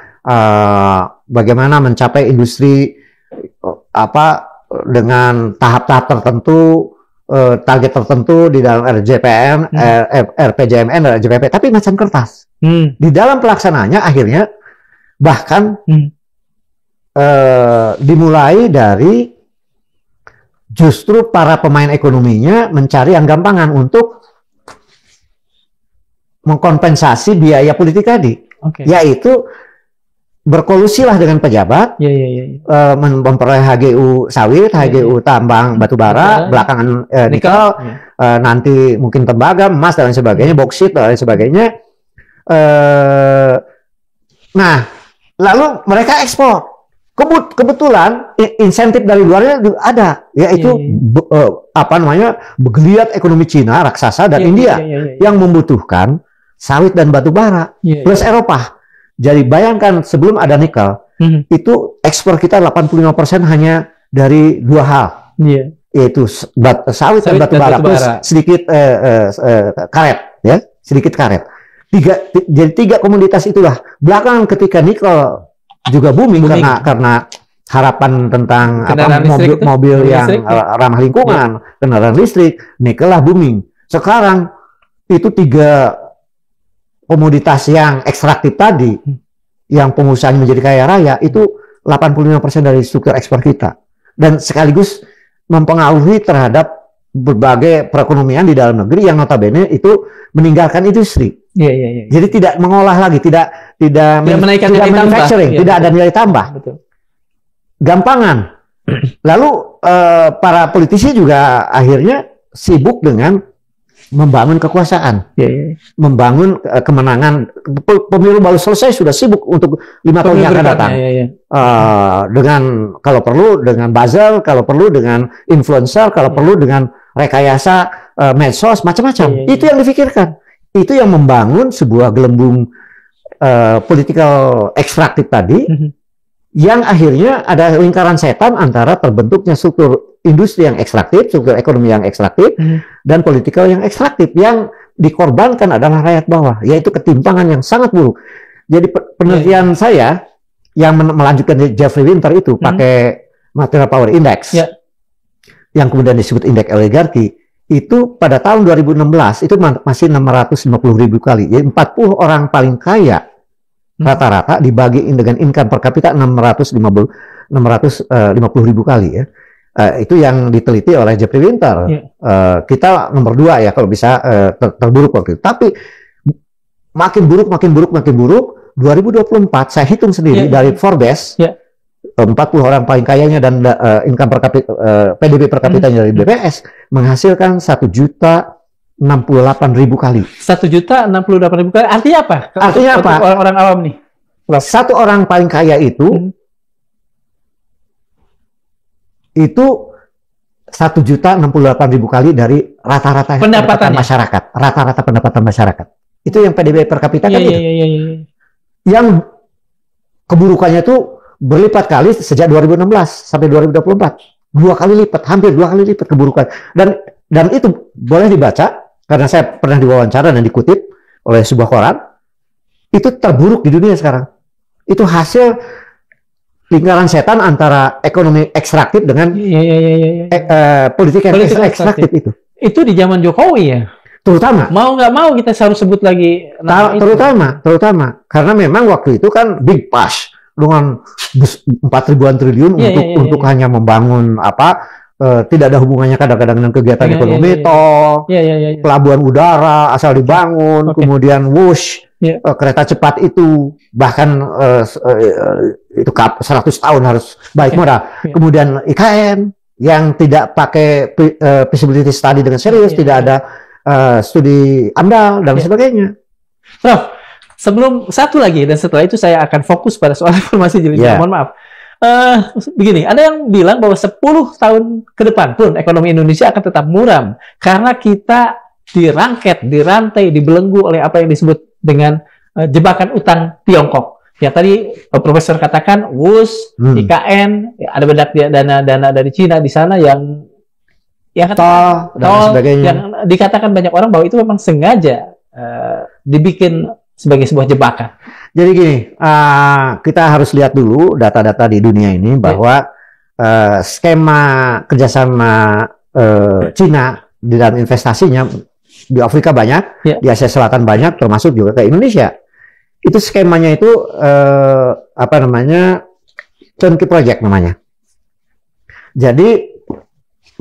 bagaimana mencapai industri dengan tahap-tahap tertentu, target tertentu di dalam RJPM, RPJMN, dan RJPP, tapi macam kertas. Di dalam pelaksanaannya akhirnya bahkan dimulai dari justru para pemain ekonominya mencari yang gampangan untuk mengkompensasi biaya politik tadi, yaitu berkolusilah dengan pejabat, memperoleh HGU sawit, HGU tambang batubara, belakangan nikel, nanti mungkin tembaga, emas dan lain sebagainya, boksit dan lain sebagainya. Nah, lalu mereka ekspor. Kebetulan insentif dari luarnya ada, yaitu bergeliat ekonomi Cina raksasa dan India yang membutuhkan sawit dan batubara plus Eropa. Jadi bayangkan sebelum ada nikel, itu ekspor kita 85% hanya dari dua hal, yaitu sawit dan batubara plus sedikit karet, ya, sedikit karet. Jadi tiga komoditas itulah. Belakangan ketika nikel juga booming. Karena harapan tentang mobil yang ramah lingkungan, kendaraan listrik, nikel lah booming. Sekarang itu tiga komoditas yang ekstraktif tadi, yang pengusahanya menjadi kaya raya, itu 85% dari struktur ekspor kita. Dan sekaligus mempengaruhi terhadap berbagai perekonomian di dalam negeri yang notabene itu meninggalkan industri. Jadi tidak mengolah lagi, tidak menaikkan nilai manufacturing, tidak ada nilai tambah. Betul. Gampangan. Lalu para politisi juga akhirnya sibuk dengan membangun kekuasaan, membangun kemenangan. Pemilu baru selesai sudah sibuk untuk 5 tahun yang akan datang. Dengan kalau perlu dengan buzzer, kalau perlu dengan influencer, kalau perlu dengan rekayasa medsos, macam-macam. Itu yang difikirkan. Itu yang membangun sebuah gelembung political ekstraktif tadi, yang akhirnya ada lingkaran setan antara terbentuknya struktur industri yang ekstraktif, struktur ekonomi yang ekstraktif, dan politikal yang ekstraktif. Yang dikorbankan adalah rakyat bawah, yaitu ketimpangan yang sangat buruk. Jadi penelitian saya yang melanjutkan Jeffrey Winter itu pakai Material Power Index, yang kemudian disebut indeks oligarki, itu pada tahun 2016 itu masih 650.000 kali. Jadi 40 orang paling kaya rata-rata dibagi dengan income per kapita 650.000 kali ya. Itu yang diteliti oleh Jeffrey Winter. Kita nomor 2 ya kalau bisa terburuk waktu itu. Tapi makin buruk. 2024 saya hitung sendiri dari Forbes, 40 orang paling kayanya dan income per kapita, PDB per kapitanya dari BPS menghasilkan 1.068.000 kali. 1.068.000 kali. Artinya apa? Artinya apa? Orang-orang awam nih. Satu orang paling kaya itu 1.068.000 kali dari rata-rata pendapatan masyarakat. Rata-rata pendapatan masyarakat. Itu yang PDB per kapita kan itu. Yang keburukannya itu berlipat kali sejak 2016 sampai 2024. 2 kali lipat, hampir 2 kali lipat keburukan. Dan itu boleh dibaca karena saya pernah diwawancara dan dikutip oleh sebuah koran. Itu terburuk di dunia sekarang. Itu hasil lingkaran setan antara ekonomi ekstraktif dengan politik yang ekstraktif itu. Itu di zaman Jokowi ya? Terutama. Mau nggak mau kita harus sebut lagi. Terutama. Karena memang waktu itu kan big push dengan 4 ribuan triliun untuk hanya membangun tidak ada hubungannya kadang-kadang dengan kegiatan ekonomi, tol, pelabuhan udara asal dibangun, kemudian wush, kereta cepat itu bahkan itu 100 tahun harus baik modal. Kemudian IKN yang tidak pakai feasibility study dengan serius, tidak ada studi AMDAL dan sebagainya. Prof, sebelum satu lagi dan setelah itu saya akan fokus pada soal informasi jelinya. Mohon maaf. Begini, ada yang bilang bahwa 10 tahun ke depan pun ekonomi Indonesia akan tetap muram karena kita dirangket, dirantai, dibelenggu oleh apa yang disebut dengan jebakan utang Tiongkok. Ya tadi Profesor katakan WUS, IKN, ada bedak dana dari Cina di sana yang tol dan sebagainya. Yang dikatakan banyak orang bahwa itu memang sengaja dibikin sebagai sebuah jebakan. Jadi gini, kita harus lihat dulu data-data di dunia ini bahwa skema kerjasama Cina di dalam investasinya di Afrika banyak, di Asia Selatan banyak, termasuk juga ke Indonesia. Itu skemanya itu apa namanya, turnkey project namanya. Jadi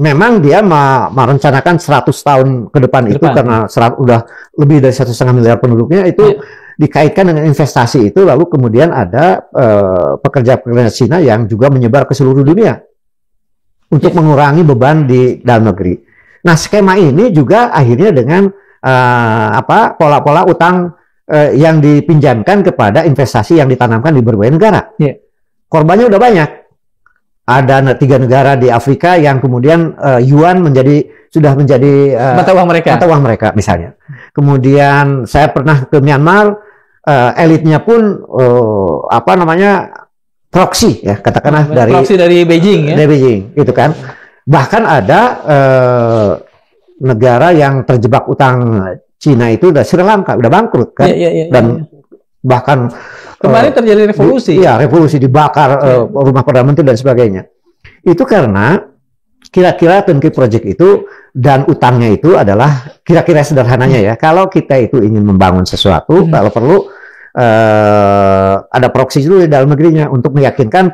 memang dia merencanakan 100 tahun ke depan itu karena udah lebih dari 1,5 miliar penduduknya itu dikaitkan dengan investasi itu, lalu kemudian ada pekerja-pekerja Cina yang juga menyebar ke seluruh dunia untuk mengurangi beban di dalam negeri. Nah, skema ini juga akhirnya dengan pola-pola utang yang dipinjamkan kepada investasi yang ditanamkan di berbagai negara. Korbannya udah banyak. Ada 3 negara di Afrika yang kemudian yuan sudah menjadi mata uang mereka misalnya. Kemudian saya pernah ke Myanmar, elitnya pun apa namanya, proxy ya, katakanlah proxy dari Beijing ya. Dari Beijing gitu kan. Bahkan ada negara yang terjebak utang Cina itu udah Sri Lanka, udah bangkrut kan. Dan bahkan kemarin terjadi revolusi. Iya, revolusi, dibakar rumah Perdana Menteri dan sebagainya. Itu karena kira-kira turnkey project itu dan utangnya itu adalah kira-kira sederhananya ya. Kalau kita itu ingin membangun sesuatu, kalau perlu ada proxy dulu di dalam negerinya untuk meyakinkan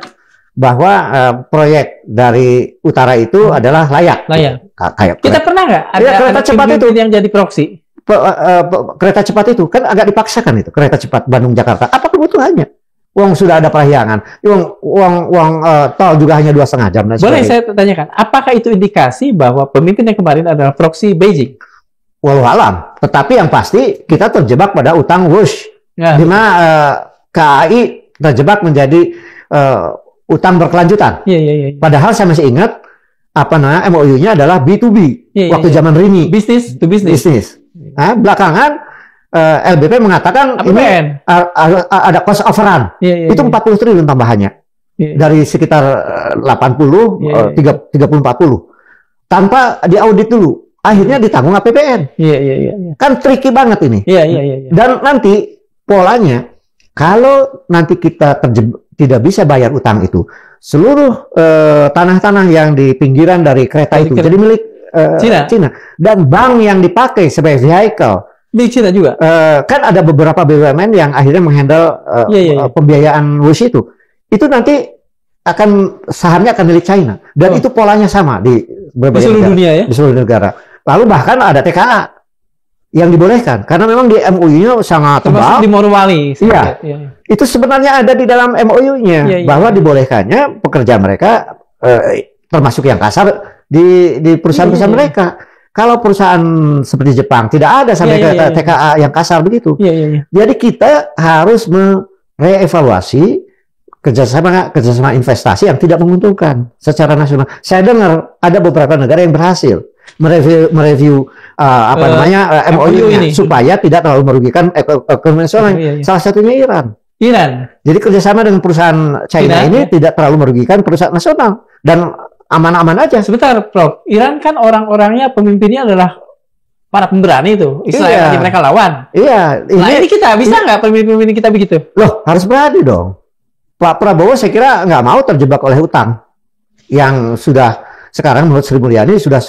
bahwa proyek dari utara itu adalah layak. Kayak kita pernah nggak ada kereta cepat itu yang jadi proxy? Kereta cepat itu kan agak dipaksakan itu, kereta cepat Bandung Jakarta. Apa kebutuhannya? Uang sudah ada perahyangan, uang tol juga hanya 2,5 jam. Boleh saya tanyakan, apakah itu indikasi bahwa pemimpin yang kemarin adalah proxy Beijing? Wallahu alam. Tetapi yang pasti kita terjebak pada utang WUSH, di mana KAI terjebak menjadi utang berkelanjutan. Padahal saya masih ingat apa namanya MOU-nya adalah B2B waktu zaman Rini. Business to business. Nah, belakangan LBP mengatakan ini ada cost overrun. Itu 40 triliun tambahannya. Dari sekitar 80, 30-40. Tanpa diaudit dulu. Akhirnya ditanggung APBN. Kan tricky banget ini. Dan nanti polanya, kalau nanti kita tidak bisa bayar utang itu, seluruh tanah-tanah yang di pinggiran dari kereta itu jadi milik Cina. Dan bank yang dipakai sebagai vehicle di Cina juga. Kan ada beberapa BUMN yang akhirnya menghandle pembiayaan WUSH itu. Itu nanti sahamnya akan milik China. Dan itu polanya sama di seluruh dunia ya. Di seluruh negara. Lalu bahkan ada TKA yang dibolehkan karena memang di MOU-nya sangat tebal. Di Morowali. Iya. Itu sebenarnya ada di dalam MOU-nya bahwa dibolehkannya pekerja mereka termasuk yang kasar di perusahaan-perusahaan mereka. Kalau perusahaan seperti Jepang tidak ada sampai TKA yang kasar begitu. Jadi kita harus merevaluasi kerjasama investasi yang tidak menguntungkan secara nasional. Saya dengar ada beberapa negara yang berhasil mereview MOU-nya supaya tidak terlalu merugikan ekonomi nasional. Salah satunya Iran. Jadi kerjasama dengan perusahaan China ini tidak terlalu merugikan perusahaan nasional dan aman-aman aja. Sebentar, Prof. Iran kan orang-orangnya, pemimpinnya adalah para pemberani itu. Israel yang mereka lawan. Nah ini kita bisa nggak pemimpin kita begitu? Loh, harus berani dong. Pak Prabowo saya kira nggak mau terjebak oleh utang yang sudah sekarang menurut Sri Mulyani sudah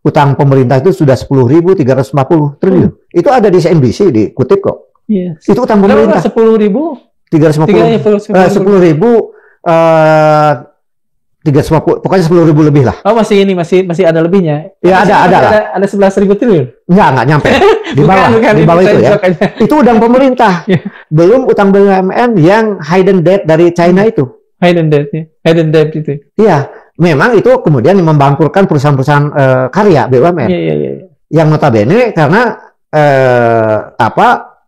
utang pemerintah itu sudah 10.340 triliun. Itu ada di CNBC dikutip kok. Itu utang pemerintah. 10.350. 10.340 pokoknya 10.000 lebih lah. Oh, masih ada lebihnya. Ya, ada 11.000 triliun. Nggak nyampe. Di bawah itu ya. Itu utang pemerintah. Belum utang BUMN yang hidden debt dari China itu. Hidden debt itu. Iya, memang itu kemudian membangkrutkan perusahaan-perusahaan karya BUMN. Iya. Yang notabene karena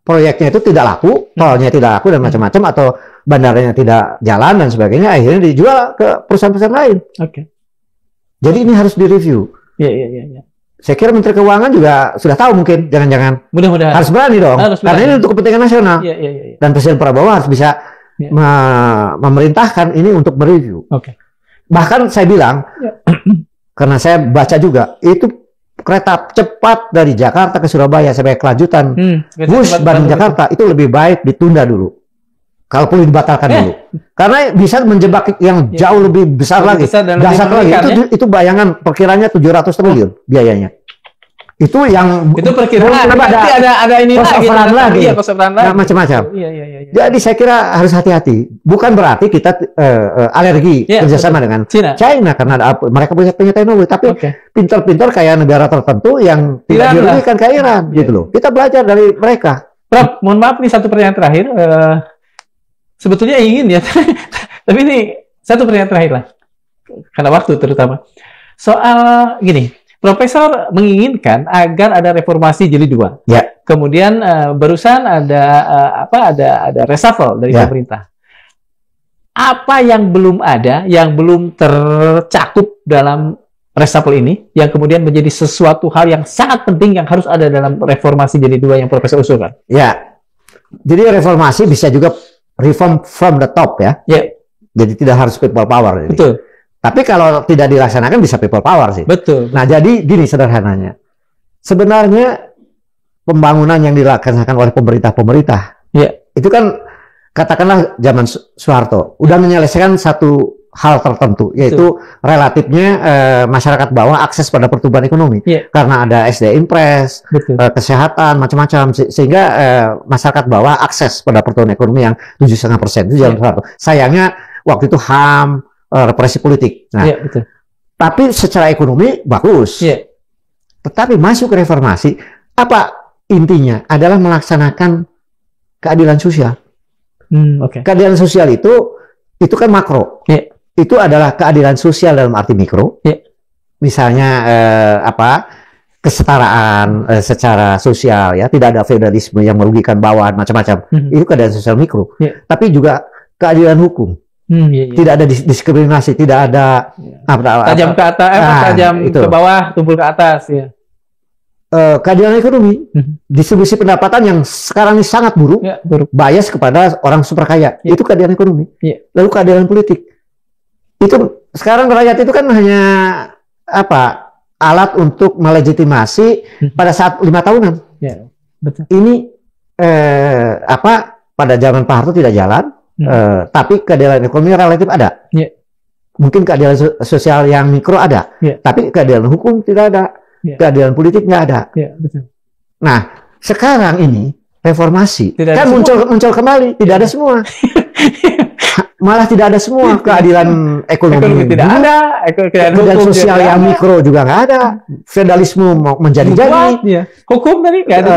proyeknya itu tidak laku, tolnya tidak laku dan macam-macam, atau bandaranya tidak jalan dan sebagainya, akhirnya dijual ke perusahaan-perusahaan lain. Oke. Jadi ini harus direview. Iya. Saya kira Menteri Keuangan juga sudah tahu, mungkin jangan-jangan. Mudah-mudahan Harus berani dong. Karena ini untuk kepentingan nasional. Iya. Dan Presiden Prabowo harus bisa memerintahkan ini untuk mereview. Oke. Bahkan saya bilang, karena saya baca juga, itu kereta cepat dari Jakarta ke Surabaya sebagai kelanjutan bus Bandung Jakarta itu lebih baik ditunda dulu, kalaupun dibatalkan dulu, karena bisa menjebak yang jauh lebih besar lagi, dasar lagi. Itu bayangan perkiranya 700 triliun biayanya. Itu perkiraan, ada ini lagi, macam-macam. Iya. Jadi saya kira harus hati-hati. Bukan berarti kita alergi kerjasama dengan China karena mereka punya teknologi, tapi pintar-pintar kayak negara tertentu yang tidak dirugikan ke Iran, gitu loh. Kita belajar dari mereka. Prof, mohon maaf nih, satu pertanyaan terakhir. Sebetulnya ingin ya, tapi ini satu pertanyaan terakhir lah, karena waktu terutama. Soal gini. Profesor menginginkan agar ada reformasi jilid 2. Ya. Kemudian barusan ada reshuffle dari pemerintah. Apa yang belum ada, yang belum tercakup dalam reshuffle ini, yang kemudian menjadi sesuatu hal yang sangat penting yang harus ada dalam reformasi jilid 2 yang Profesor usulkan? Ya. Jadi reformasi bisa juga reform from the top ya. Ya. Jadi tidak harus people power. Jadi. Betul. Tapi kalau tidak dilaksanakan bisa people power sih. Betul. Nah, jadi gini sederhananya. Sebenarnya pembangunan yang dilaksanakan oleh pemerintah, itu kan katakanlah zaman Soeharto udah menyelesaikan satu hal tertentu, yaitu relatifnya masyarakat bawah akses pada pertumbuhan ekonomi. Karena ada SD Impres, kesehatan, macam-macam, sehingga masyarakat bawah akses pada pertumbuhan ekonomi yang 7,5% itu zaman Soeharto. Sayangnya waktu itu HAM, represi politik. Nah, betul. Tapi secara ekonomi bagus. Tetapi masuk ke reformasi, apa intinya? Adalah melaksanakan keadilan sosial. Keadilan sosial itu kan makro. Itu adalah keadilan sosial dalam arti mikro. Misalnya kesetaraan secara sosial, ya, tidak ada feudalisme yang merugikan bawahan, macam-macam. Itu keadilan sosial mikro. Tapi juga keadilan hukum. Tidak ada diskriminasi, tidak ada tajam ke atas, tajam ke bawah, tumpul ke atas. Keadilan ekonomi, distribusi pendapatan yang sekarang ini sangat buruk, bias kepada orang super kaya, itu keadilan ekonomi. Lalu keadilan politik, itu sekarang rakyat itu kan hanya alat untuk melegitimasi pada saat 5 tahunan. Betul. Ini pada zaman Pak Harto tidak jalan. Tapi keadilan ekonomi relatif ada. Mungkin keadilan sosial yang mikro ada, tapi keadilan hukum tidak ada, keadilan politik nggak ada. Betul. Nah, sekarang ini reformasi kan muncul kembali, tidak ada semua. Malah tidak ada semua keadilan ekonomi tidak ada, keadilan sosial yang mikro juga nggak ada, feudalisme menjadi-jadi, hukum tadi nggak ada.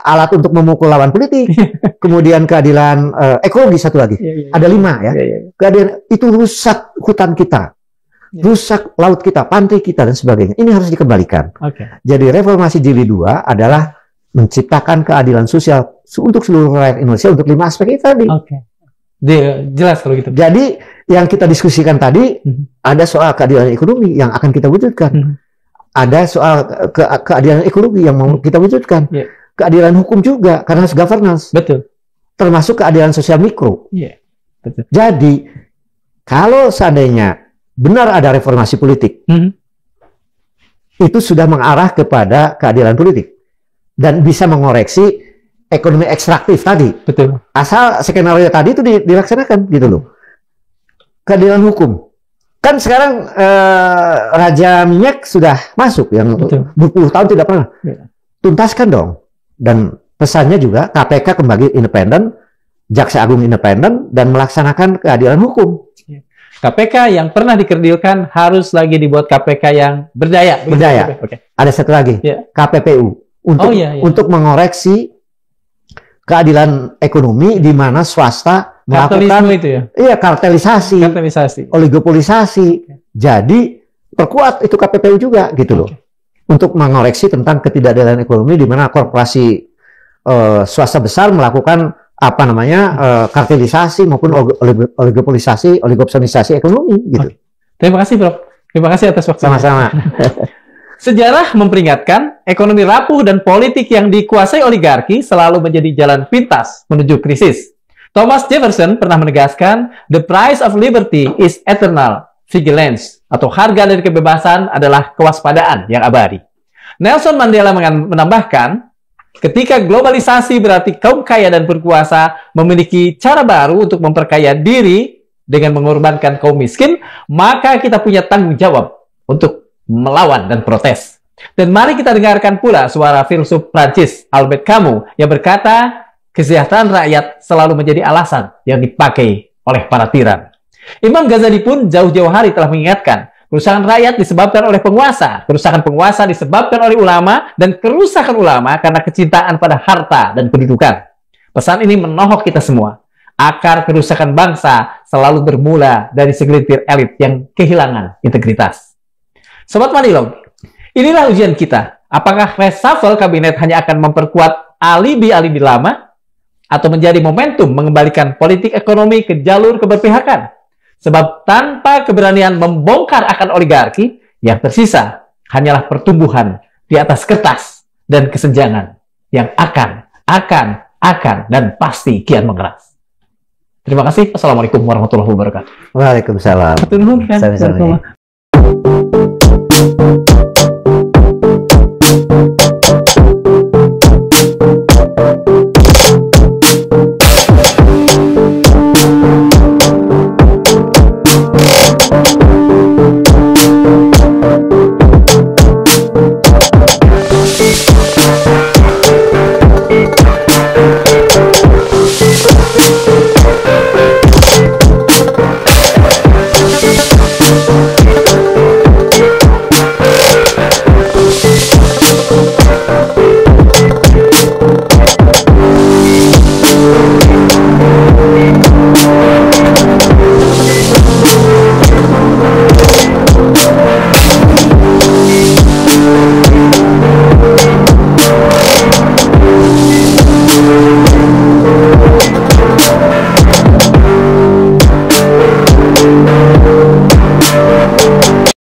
Alat untuk memukul lawan politik, kemudian keadilan ekologi satu lagi, ada 5 ya. Keadilan itu rusak hutan kita, rusak laut kita, pantai kita dan sebagainya. Ini harus dikembalikan. Jadi reformasi jilid 2 adalah menciptakan keadilan sosial untuk seluruh rakyat Indonesia untuk 5 aspek itu tadi. Jelas kalau gitu. Jadi yang kita diskusikan tadi ada soal keadilan ekonomi yang akan kita wujudkan, ada soal keadilan ekologi yang mau kita wujudkan, keadilan hukum juga karena governance, betul, termasuk keadilan sosial mikro. Betul. Jadi kalau seandainya benar ada reformasi politik, itu sudah mengarah kepada keadilan politik dan bisa mengoreksi ekonomi ekstraktif tadi. Betul. Asal skenario tadi itu dilaksanakan gitu loh. Keadilan hukum. Kan sekarang Raja Minyak sudah masuk yang berpuluh tahun tidak pernah. Tuntaskan dong. Dan pesannya juga KPK kembali independen, Jaksa Agung independen dan melaksanakan keadilan hukum. KPK yang pernah dikerdilkan harus lagi dibuat KPK yang berdaya. Berdaya. Oke. Ada satu lagi, KPPU untuk mengoreksi keadilan ekonomi di mana swasta melakukan itu ya? Iya, kartelisasi, oligopolisasi. Jadi perkuat itu KPPU juga gitu loh. Untuk mengoreksi tentang ketidakadilan ekonomi di mana korporasi swasta besar melakukan kartelisasi maupun oligopolisasi ekonomi gitu. Terima kasih, Prof. Terima kasih atas waktunya. Sama-sama. Sejarah memperingatkan, ekonomi rapuh dan politik yang dikuasai oligarki selalu menjadi jalan pintas menuju krisis. Thomas Jefferson pernah menegaskan, "The price of liberty is eternal vigilance," atau harga dari kebebasan adalah kewaspadaan yang abadi. Nelson Mandela menambahkan, ketika globalisasi berarti kaum kaya dan berkuasa memiliki cara baru untuk memperkaya diri dengan mengorbankan kaum miskin, maka kita punya tanggung jawab untuk melawan dan protes. Dan mari kita dengarkan pula suara filsuf Prancis Albert Camus yang berkata, kesejahteraan rakyat selalu menjadi alasan yang dipakai oleh para tiran. Imam Ghazali pun jauh-jauh hari telah mengingatkan, kerusakan rakyat disebabkan oleh penguasa, kerusakan penguasa disebabkan oleh ulama, dan kerusakan ulama karena kecintaan pada harta dan kedudukan. Pesan ini menohok kita semua. Akar kerusakan bangsa selalu bermula dari segelintir elit yang kehilangan integritas. Sobat Manilog, inilah ujian kita. Apakah reshuffle kabinet hanya akan memperkuat alibi-alibi lama atau menjadi momentum mengembalikan politik ekonomi ke jalur keberpihakan? Sebab tanpa keberanian membongkar akan oligarki, yang tersisa hanyalah pertumbuhan di atas kertas dan kesenjangan yang akan dan pasti kian mengeras. Terima kasih. Assalamualaikum warahmatullahi wabarakatuh. Waalaikumsalam. Hatur nuhun kan. Sama-sama.